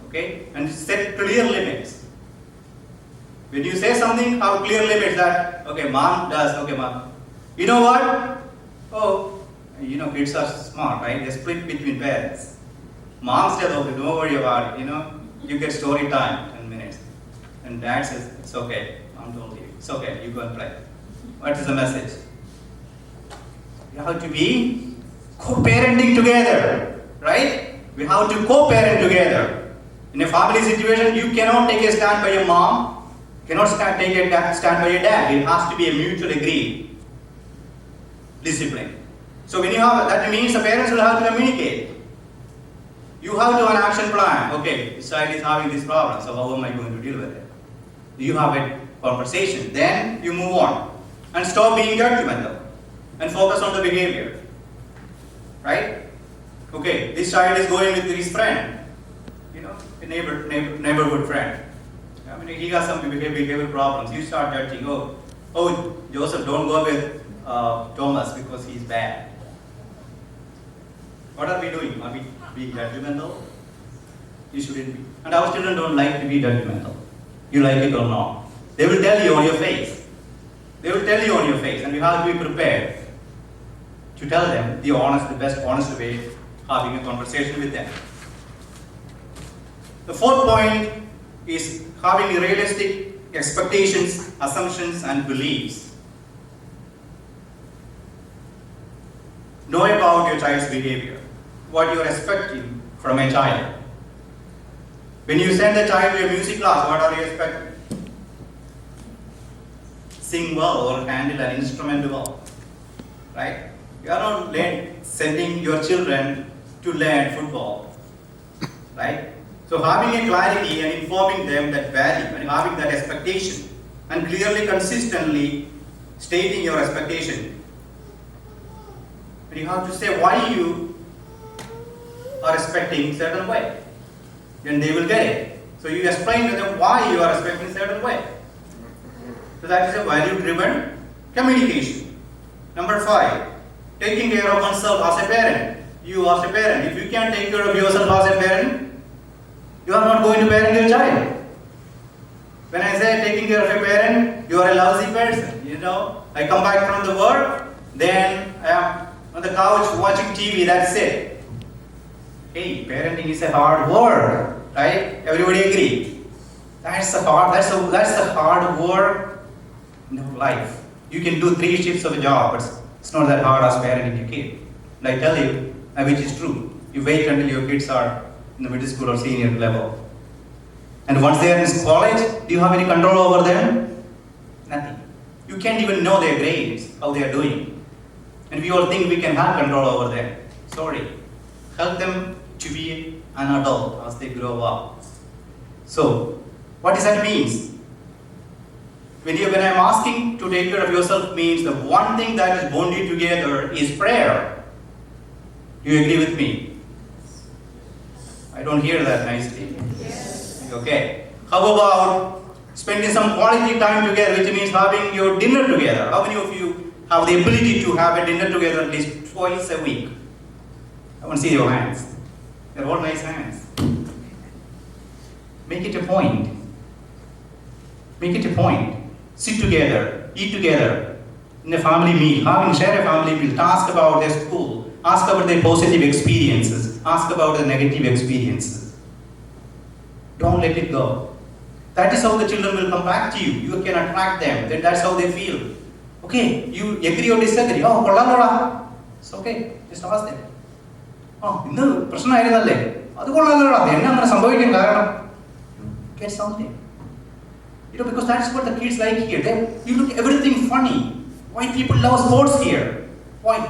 Okay? And set clear limits. When you say something, have clear limits that, okay, mom does, okay, mom. You know what? Oh, kids are smart, right? They split between parents. Mom says, okay, don't worry about it, you get story time, 10 minutes. And dad says, it's okay, mom don't leave. It's okay, you go and play. What is the message? You have to be co-parenting together, right? We have to co-parent together. In a family situation, you cannot take a stand by your mom, cannot take a stand by your dad. It has to be a mutual agreed discipline. So when you have, that means the parents will have to communicate. You have to have an action plan. Okay, this child is having this problem, so how am I going to deal with it? You have a conversation, then you move on and stop being judgmental and focus on the behavior. Right? Okay, this child is going with his friend, a neighborhood friend. I mean, he has some behavioral problems. You start judging. Oh, Joseph, don't go with Thomas because he's bad. What are we doing? Are we being judgmental? You shouldn't be. And our children don't like to be judgmental. You like it or not. They will tell you on your face. They will tell you on your face, and you have to be prepared to tell them the best honest way, having a conversation with them. The fourth point is having realistic expectations, assumptions, and beliefs. Know about your child's behavior, what you are expecting from a child. When you send a child to a music class, what are you expecting? Sing well or handle an instrument well, right? You are not sending your children to learn football, right? So having a clarity and informing them that value and having that expectation and clearly, consistently stating your expectation. And you have to say why you are expecting certain way. Then they will get it. So you explain to them why you are expecting certain way. So that is a value-driven communication. Number 5, taking care of oneself as a parent. You as a parent, if you can't take care of yourself as a parent, you are not going to parent your child. When I say taking care of a parent, you are a lousy person. You know, I come back from the work, then I am on the couch watching TV, that's it. Hey, parenting is a hard work, right? Everybody agree? That's the hard work in life. You can do 3 shifts of a job, but it's not that hard as parenting a kid. And I tell you, which is true. You wait until your kids are in the middle school or senior level. And once they are in college, do you have any control over them? Nothing. You can't even know their grades, how they are doing. And we all think we can have control over them. Sorry. Help them to be an adult as they grow up. So, what does that mean? When I am asking to take care of yourself means the one thing that is bond you together is prayer. Do you agree with me? I don't hear that nicely. Yes. Okay. How about spending some quality time together, which means having your dinner together? How many of you have the ability to have a dinner together at least twice a week? I want to see your hands. They're all nice hands. Make it a point. Make it a point. Sit together, eat together in a family meal, share a family meal, ask about their school, ask about their positive experiences, ask about the negative experiences. Don't let it go. That is how the children will come back to you. You can attract them. Then that's how they feel. Okay, you agree or disagree? Oh, kollaloda. It's okay. Just ask them. Oh, innu prashanayirunnalle. Adu kollaloda. Enna angana sambhavikkan kaaranam? Get something. You know, because that's what the kids like here. You look everything funny. Why people love sports here? Why?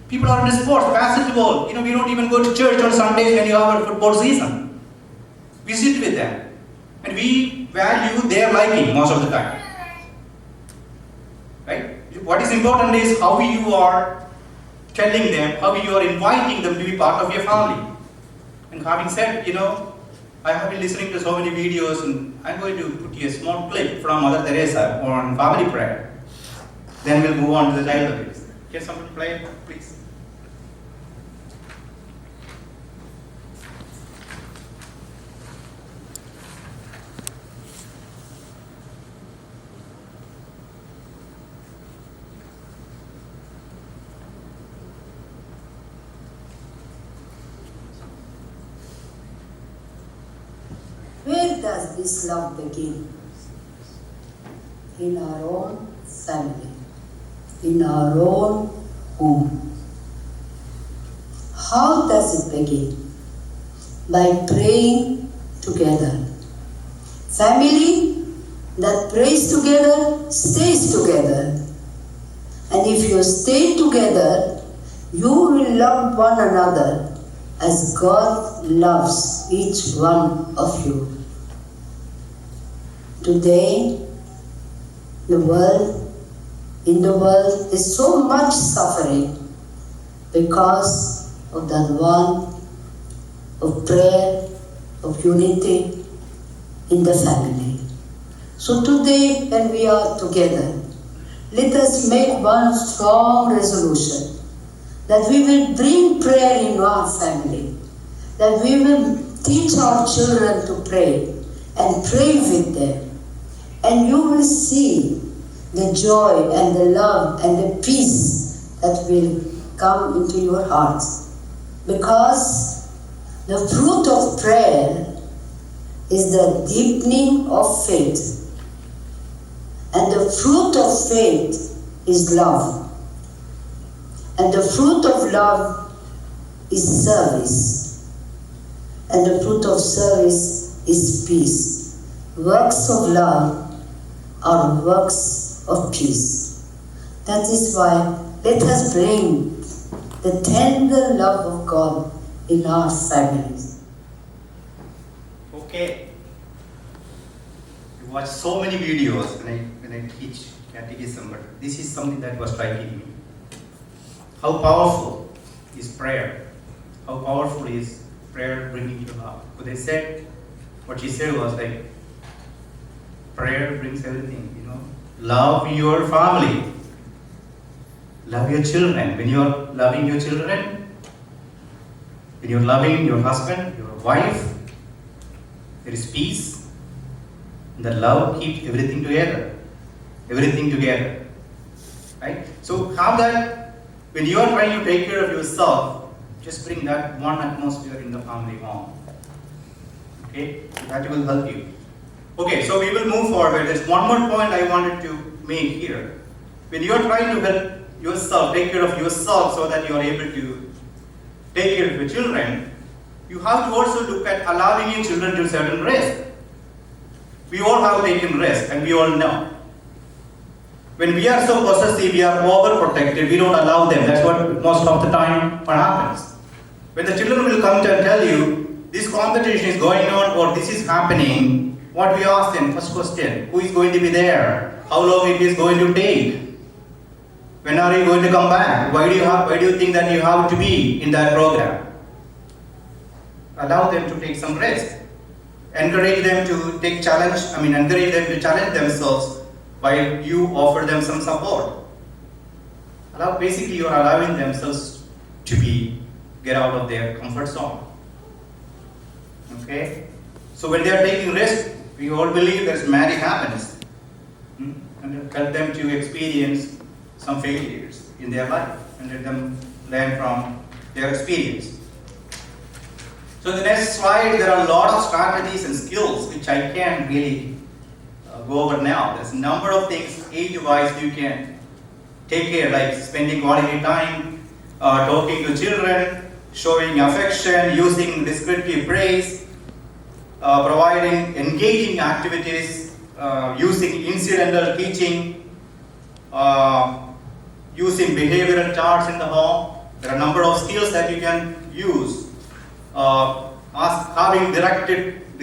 People are into sports, basketball. You know, we don't even go to church on Sundays when you have a football season. We sit with them. And we value their liking most of the time. Right? What is important is how you are telling them, how you are inviting them to be part of your family. And having said, you know, I have been listening to so many videos, and I'm going to put you a small clip from Mother Teresa on family prayer. Then we'll move on to the child abuse. Can somebody play it, please? Where does this love begin? In our own family, in our own home. How does it begin? By praying together. Family that prays together stays together. And if you stay together, you will love one another as God loves each one of you. Today, in the world is so much suffering because of that one of prayer, of unity in the family. So today, when we are together, let us make one strong resolution that we will bring prayer in our family, that we will teach our children to pray and pray with them. And you will see the joy and the love and the peace that will come into your hearts. Because the fruit of prayer is the deepening of faith. And the fruit of faith is love. And the fruit of love is service. And the fruit of service is peace. Works of love are works of peace. That is why let us bring the tender love of God in our families. Okay. You watch so many videos when I teach catechism, but this is something that was striking me. How powerful is prayer? How powerful is prayer bringing you love? What they said, what she said was like, prayer brings everything, you know. Love your family. Love your children. When you're loving your children, when you're loving your husband, your wife, there is peace. And the love keeps everything together. Everything together. Right? So have that, when you are trying to take care of yourself, just bring that one atmosphere in the family home. Okay? So that will help you. Okay, so we will move forward. There's one more point I wanted to make here. When you are trying to help yourself, take care of yourself so that you are able to take care of your children, you have to also look at allowing your children to certain rest. We all have taken rest, and we all know. When we are so possessive, we are overprotected, we don't allow them. That's what most of the time what happens. When the children will come to and tell you, this competition is going on or this is happening, what we ask them, first question, who is going to be there? How long it is going to take? When are you going to come back? Why do you think that you have to be in that program? Allow them to take some rest. Encourage them to encourage them to challenge themselves while you offer them some support. Basically, you are allowing themselves to get out of their comfort zone. Okay? So when they are taking rest, we all believe that magic happens. And help them to experience some failures in their life and let them learn from their experience. So the next slide, there are a lot of strategies and skills which I can't really go over now. There's a number of things age-wise you can take care, like spending quality time, talking to children, showing affection, using descriptive praise, providing engaging activities, using incidental teaching, using behavioral charts in the home. There are a number of skills that you can use. Having directed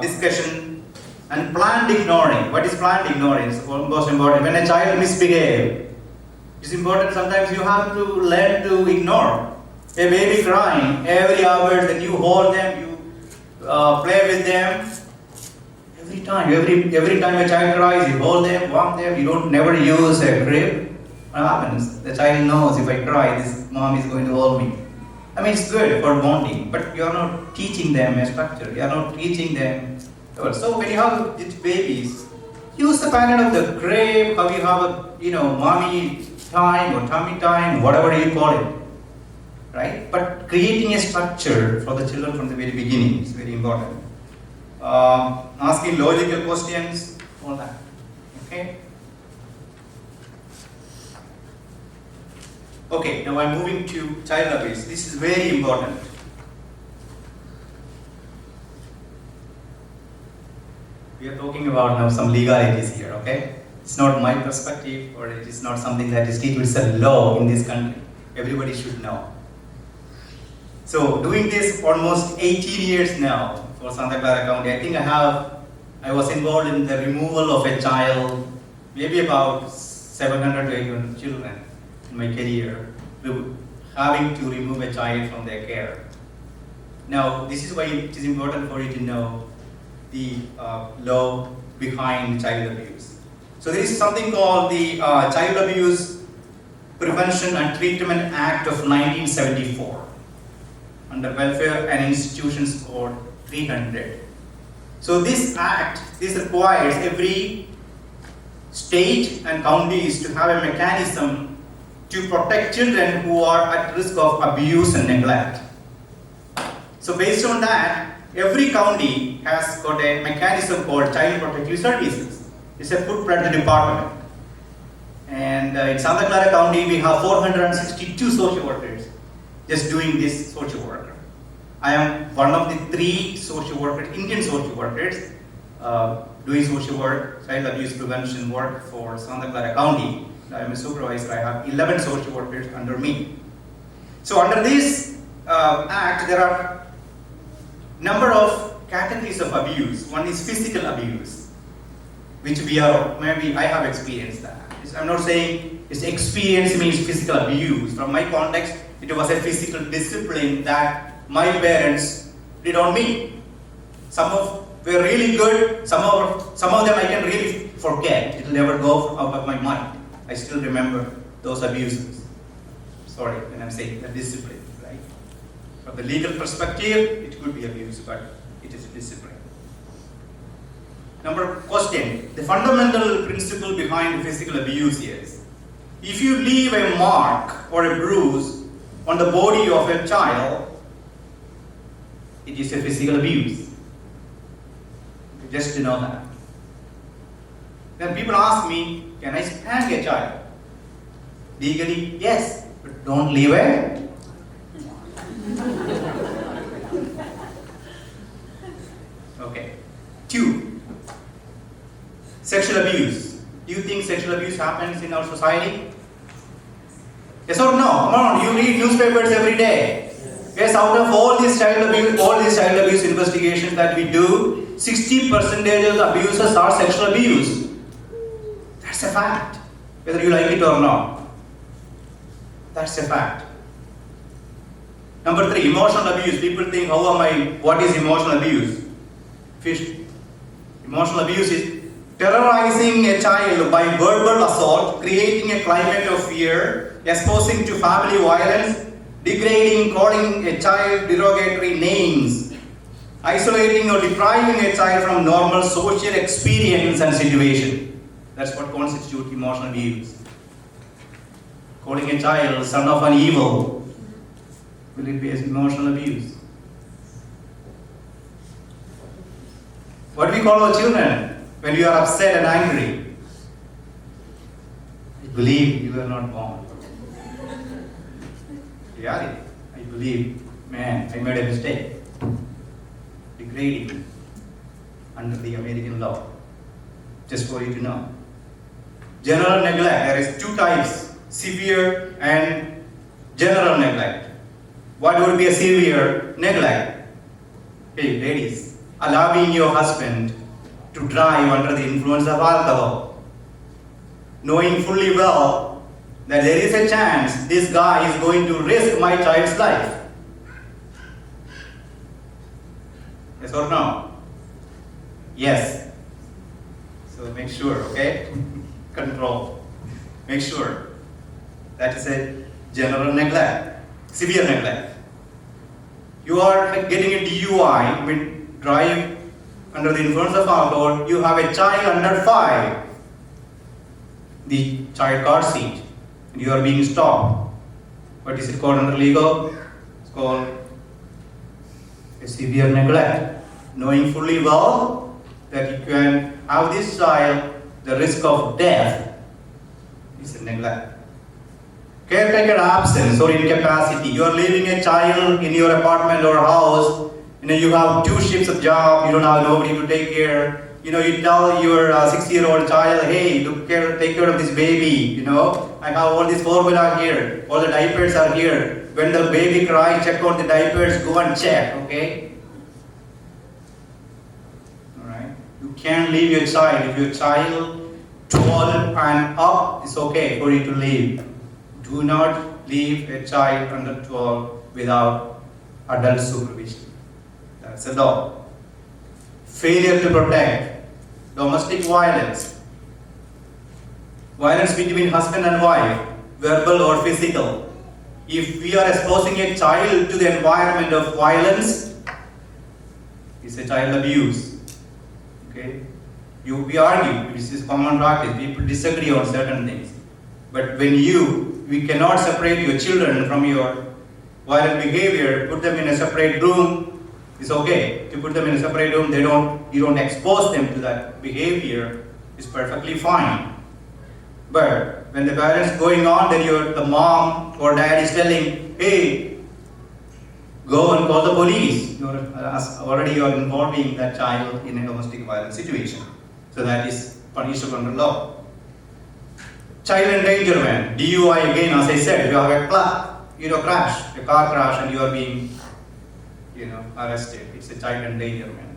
discussion and planned ignoring. What is planned ignoring? It's most important. When a child misbehaves, it's important sometimes you have to learn to ignore. A baby crying every hour, then you hold them, you play with them. Every time a child cries, you hold them, warm them. You don't never use a crib. What happens? The child knows if I cry, this mom is going to hold me. It's good for bonding, but you are not teaching them a structure. You are not teaching them. So when you have babies, use the pattern of the crib, how you have mommy time or tummy time, whatever you call it, right? But creating a structure for the children from the very beginning is very important. Asking logical questions, all that. Okay. Okay, now I'm moving to child abuse. This is very important. We are talking about now some legalities here, okay? It's not my perspective, or it is not something that is teachable. It's a law in this country. Everybody should know. So, doing this almost 18 years now for Santa Clara County, I think I was involved in the removal of a child, maybe about 700 to 800 children in my career, having to remove a child from their care. Now, this is why it is important for you to know the law behind child abuse. So there is something called the Child Abuse Prevention and Treatment Act of 1974 under Welfare and Institutions Code 300. So this act, requires every state and counties to have a mechanism to protect children who are at risk of abuse and neglect. So based on that, every county has got a mechanism called Child Protective Services. It's a footprint department. And in Santa Clara County, we have 462 social workers just doing this social work. I am one of the 3 social workers, Indian social workers, doing social work, child abuse prevention work for Santa Clara County. I am a supervisor. I have 11 social workers under me. So under this act, there are number of categories of abuse. One is physical abuse, which I have experienced that. I'm not saying experience means physical abuse. From my context, it was a physical discipline that my parents did on me. Some of were really good, some of them I can really forget. It will never go out of my mind. I still remember those abuses. Sorry when I'm saying the discipline, right? From the legal perspective, it could be abuse, but it is discipline. Question. The fundamental principle behind physical abuse is, if you leave a mark or a bruise on the body of a child, it is a physical abuse. Just to know that. Then people ask me, can I spank a child? Legally, yes, but don't leave it. Okay. 2. Sexual abuse. Do you think sexual abuse happens in our society? Yes or no? Come on, you read newspapers every day. Yes, out of all these child abuse investigations that we do, 60% of abuses are sexual abuse. That's a fact, whether you like it or not. That's a fact. 3, emotional abuse. People think, what is emotional abuse? Emotional abuse is terrorizing a child by verbal assault, creating a climate of fear, exposing to family violence, degrading, calling a child derogatory names, isolating or depriving a child from normal social experience and situation. That's what constitutes emotional abuse. Calling a child son of an evil, will it be emotional abuse? What do we call our children when we are upset and angry? I believe you were not born. Reality. I believe, man, I made a mistake. Degrading under the American law. Just for you to know. General neglect. There is 2 types, severe and general neglect. What would be a severe neglect? Hey, ladies, allowing your husband to drive under the influence of alcohol, knowing fully well that there is a chance this guy is going to risk my child's life. Yes or no? Yes. So make sure, okay? Control. Make sure. That is a general neglect, severe neglect. You are getting a DUI, drive under the influence of alcohol, you have a child under 5, the child car seat, and you are being stopped. What is it called under legal? It's called a severe neglect. Knowing fully well that you can have this child, the risk of death is a neglect. Caretaker absence or incapacity. You are leaving a child in your apartment or house. You have 2 shifts of job. You don't have nobody to take care. You tell your 6-year-old child, hey, take care of this baby. I have all this formula here. All the diapers are here. When the baby cries, check out the diapers. Go and check. Okay. All right. You can't leave your child. If your child 12 and up, it's okay for you to leave. Do not leave a child under 12 without adult supervision. That's a law. Failure to protect. Domestic violence. Violence between husband and wife, verbal or physical. If we are exposing a child to the environment of violence, it's a child abuse. Okay? We argue, this is common practice, people disagree on certain things. But when we cannot separate your children from your violent behavior, put them in a separate room, it's okay. To put them in a separate room, you don't expose them to that behavior, it's perfectly fine. But when the parents going on, then the mom or dad is telling, hey, go and call the police. You are involving that child in a domestic violence situation. So that is punishable under law. Child endangerment, DUI again, as I said, you have a car crash, and you are being, arrested. It's a child endangerment.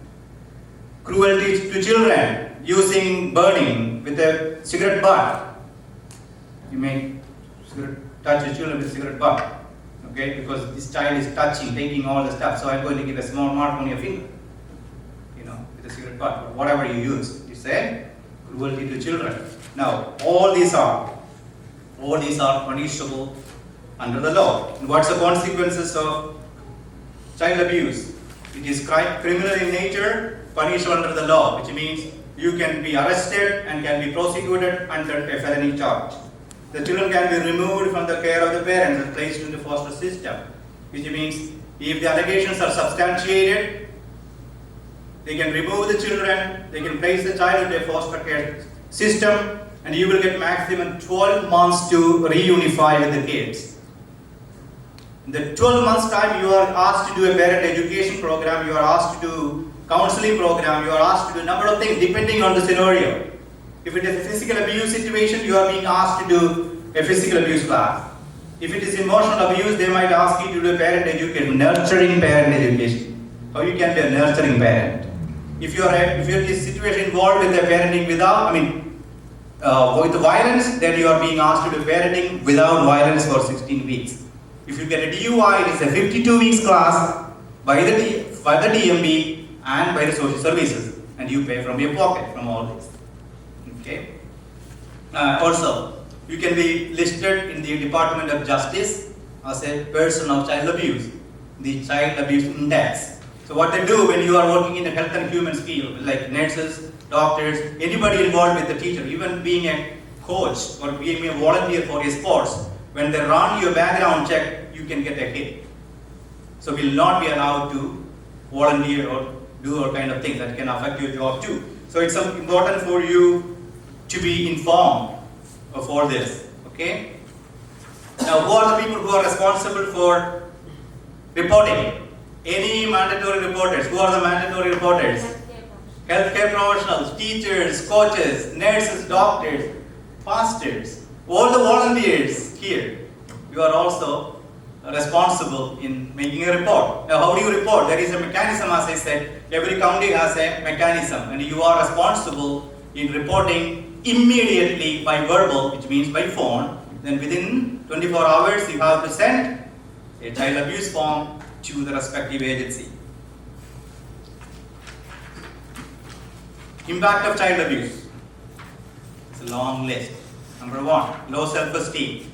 Cruelty to children, using burning with a cigarette butt. You may touch your children with a cigarette butt. Okay, because this child is touching, taking all the stuff, so I'm going to give a small mark on your finger. You know, with a cigarette butt, but whatever you use, it's a cruelty to children. Now, all these are punishable under the law. And what's the consequences of child abuse? It is criminal in nature, punishable under the law, which means you can be arrested and can be prosecuted under a felony charge. The children can be removed from the care of the parents and placed in the foster system, which means if the allegations are substantiated, they can remove the children, they can place the child in a foster care system, and you will get maximum 12 months to reunify with the kids. In the 12 months time, you are asked to do a parent education program, you are asked to do counseling program, you are asked to do a number of things depending on the scenario. If it is a physical abuse situation, you are being asked to do a physical abuse class. If it is emotional abuse, they might ask you to do a parent education, nurturing parent education. How you can be a nurturing parent. If you are in this situation involved with the parenting with violence, then you are being asked to do parenting without violence for 16 weeks. If you get a DUI, it is a 52 weeks class by the DMB and by the social services, and you pay from your pocket from all this. Okay. Also, you can be listed in the Department of Justice as a person of child abuse, the Child Abuse Index. So what they do when you are working in the health and humans field, like nurses, doctors, anybody involved with the teacher, even being a coach or being a volunteer for your sports, when they run your background check, you can get a hit. So will not be allowed to volunteer or do all kind of things that can affect your job too. So it's important for you to be informed of all this. Okay? Now, who are the people who are responsible for reporting? Any mandatory reporters? Who are the mandatory reporters? Healthcare professionals, teachers, coaches, nurses, doctors, pastors, all the volunteers here. You are also responsible in making a report. Now, how do you report? There is a mechanism, as I said. Every county has a mechanism, and you are responsible in reporting immediately by verbal, which means by phone. Then within 24 hours, you have to send a child abuse form to the respective agency. Impact of child abuse. It's a long list. Number 1, low self-esteem,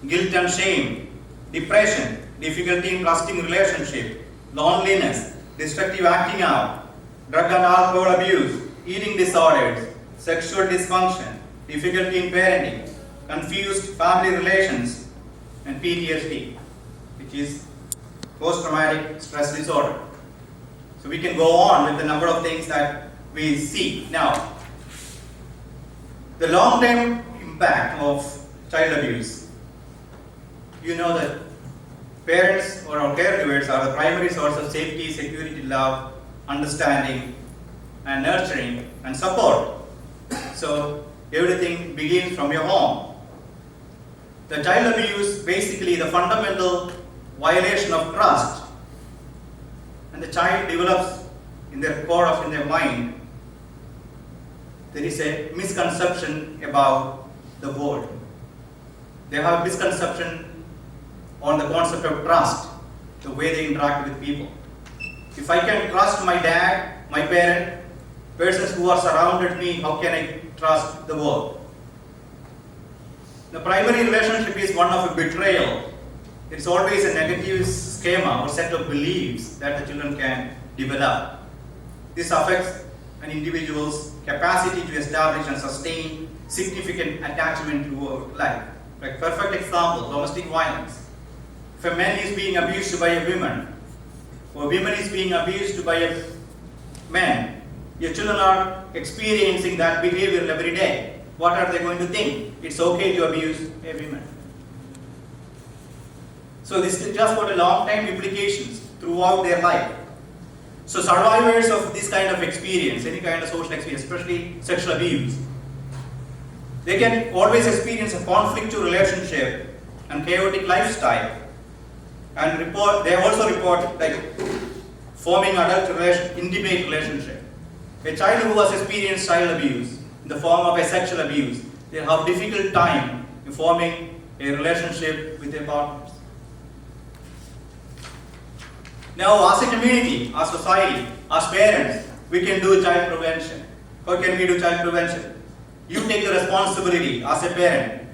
guilt and shame, depression, difficulty in trusting relationship, loneliness, destructive acting out, drug and alcohol abuse, eating disorders, sexual dysfunction, difficulty in parenting, confused family relations, and PTSD, which is post-traumatic stress disorder. So we can go on with the number of things that we see. Now, the long-term impact of child abuse. You know that parents or our caregivers are the primary source of safety, security, love, understanding, and nurturing and support. So everything begins from your home. The child abuse, basically the fundamental violation of trust, and the child develops in their core of in their mind. There is a misconception about the world. They have a misconception on the concept of trust, the way they interact with people. If I can trust my dad, my parent, persons who are surrounded me, how can I trust the world? The primary relationship is one of a betrayal. It's always a negative schema or set of beliefs that the children can develop. This affects an individual's capacity to establish and sustain significant attachment to life. Like perfect example, domestic violence. If a man is being abused by a woman, or a woman is being abused by a man, your children are experiencing that behavior every day. What are they going to think? It's okay to abuse a woman. So this is just for a long time implications throughout their life. So survivors of this kind of experience, any kind of social experience, especially sexual abuse, they can always experience a conflictual relationship and chaotic lifestyle. And they also report like forming intimate relationship. A child who has experienced child abuse in the form of a sexual abuse, they have difficult time in forming a relationship with their partners. Now, as a community, as society, as parents, we can do child prevention. How can we do child prevention? You take the responsibility as a parent.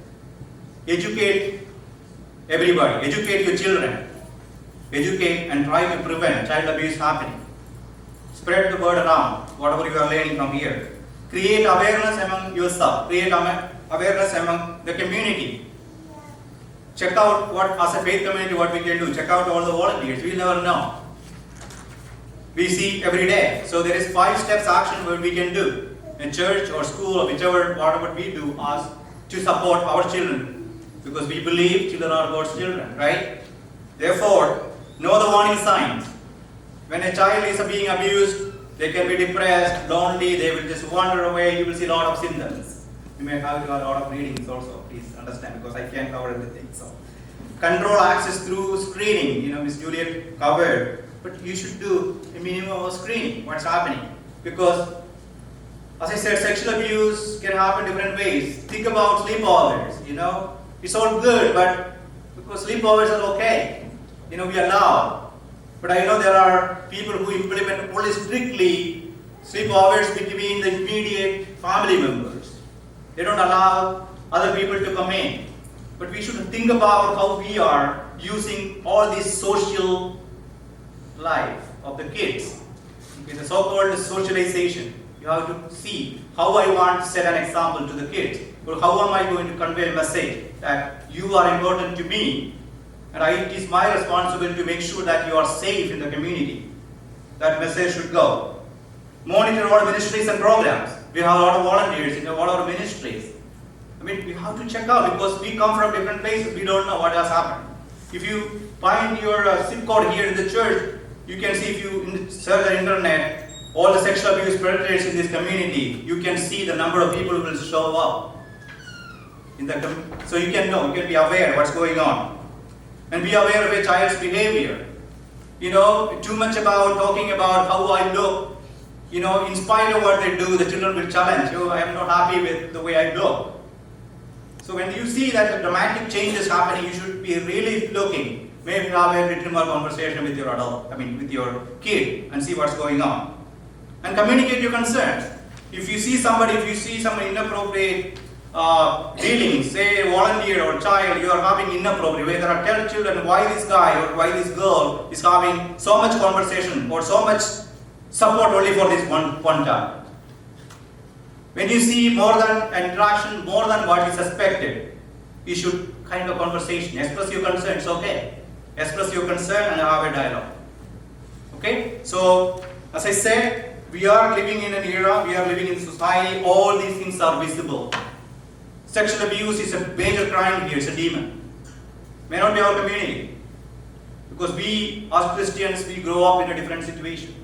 Educate everybody. Educate your children. Educate and try to prevent child abuse happening. Spread the word around, whatever you are learning from here. Create awareness among yourself. Create awareness among the community. Check out what, as a faith community, what we can do. Check out all the volunteers. We never know. We see every day. So there is 5 steps action what we can do in church or school or whichever, whatever we do as to support our children. Because we believe children are God's children, right? Therefore, know the warning signs. When a child is being abused, they can be depressed, lonely, they will just wander away. You will see a lot of symptoms. You may have a lot of readings also, please understand, because I can't cover everything. So, control access through screening. Miss Juliet covered, but you should do a minimum of screening. What's happening? Because, as I said, sexual abuse can happen different ways. Think about sleepovers. It's all good, but because sleepovers are okay, we allow. But I know there are people who implement only strictly sleepovers between the immediate family members. They don't allow other people to come in. But we should think about how we are using all this social life of the kids. The so-called socialization. You have to see how I want to set an example to the kids. Or how am I going to convey a message that you are important to me. And it is my responsibility to make sure that you are safe in the community. That message should go. Monitor our ministries and programs. We have a lot of volunteers in all our ministries. We have to check out because we come from different places. We don't know what has happened. If you find your zip code here in the church, you can see if you search the internet, all the sexual abuse predators in this community, you can see the number of people who will show up. So you can know, you can be aware what's going on. And be aware of a child's behavior. Too much about talking about how I look. In spite of what they do, the children will challenge you. I am not happy with the way I look. So when you see that the dramatic change is happening, you should be really looking. Maybe have a little more conversation with your with your kid and see what's going on. And communicate your concerns. If you see some inappropriate dealings, say a volunteer or child, you are having inappropriate way. There are 10 children, why this guy or why this girl is having so much conversation or so much support only for this one child. When you see more than interaction, more than what is suspected, you should kind of conversation. Express your concern, it's okay. Express your concern and have a dialogue. Okay? So, as I said, we are living in an era, we are living in society, all these things are visible. Sexual abuse is a major crime here, it's a demon. May not be our community. Because we, as Christians, we grow up in a different situation.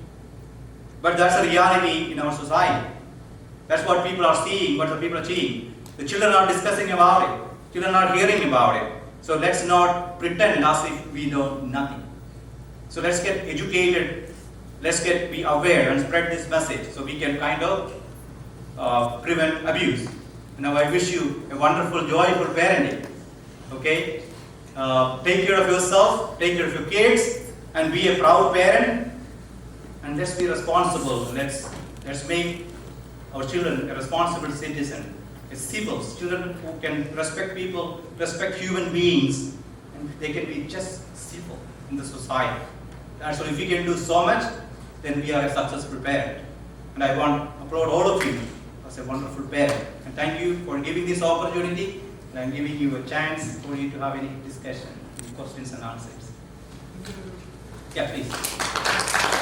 But that's a reality in our society. That's what people are seeing, what the people are seeing. The children are discussing about it. Children are hearing about it. So let's not pretend as if we know nothing. So let's get educated. Let's be aware and spread this message so we can kind of prevent abuse. Now I wish you a wonderful, joyful parenting. Okay? Take care of yourself, take care of your kids, and be a proud parent. And let's be responsible. Let's make our children a responsible citizen, a civils, children who can respect people, respect human beings, and they can be just civil in the society. And so if we can do so much, then we are a successful parent. And I want to applaud all of you as a wonderful parent. And thank you for giving this opportunity. And I'm giving you a chance for you to have any discussion, questions and answers. Yeah, please.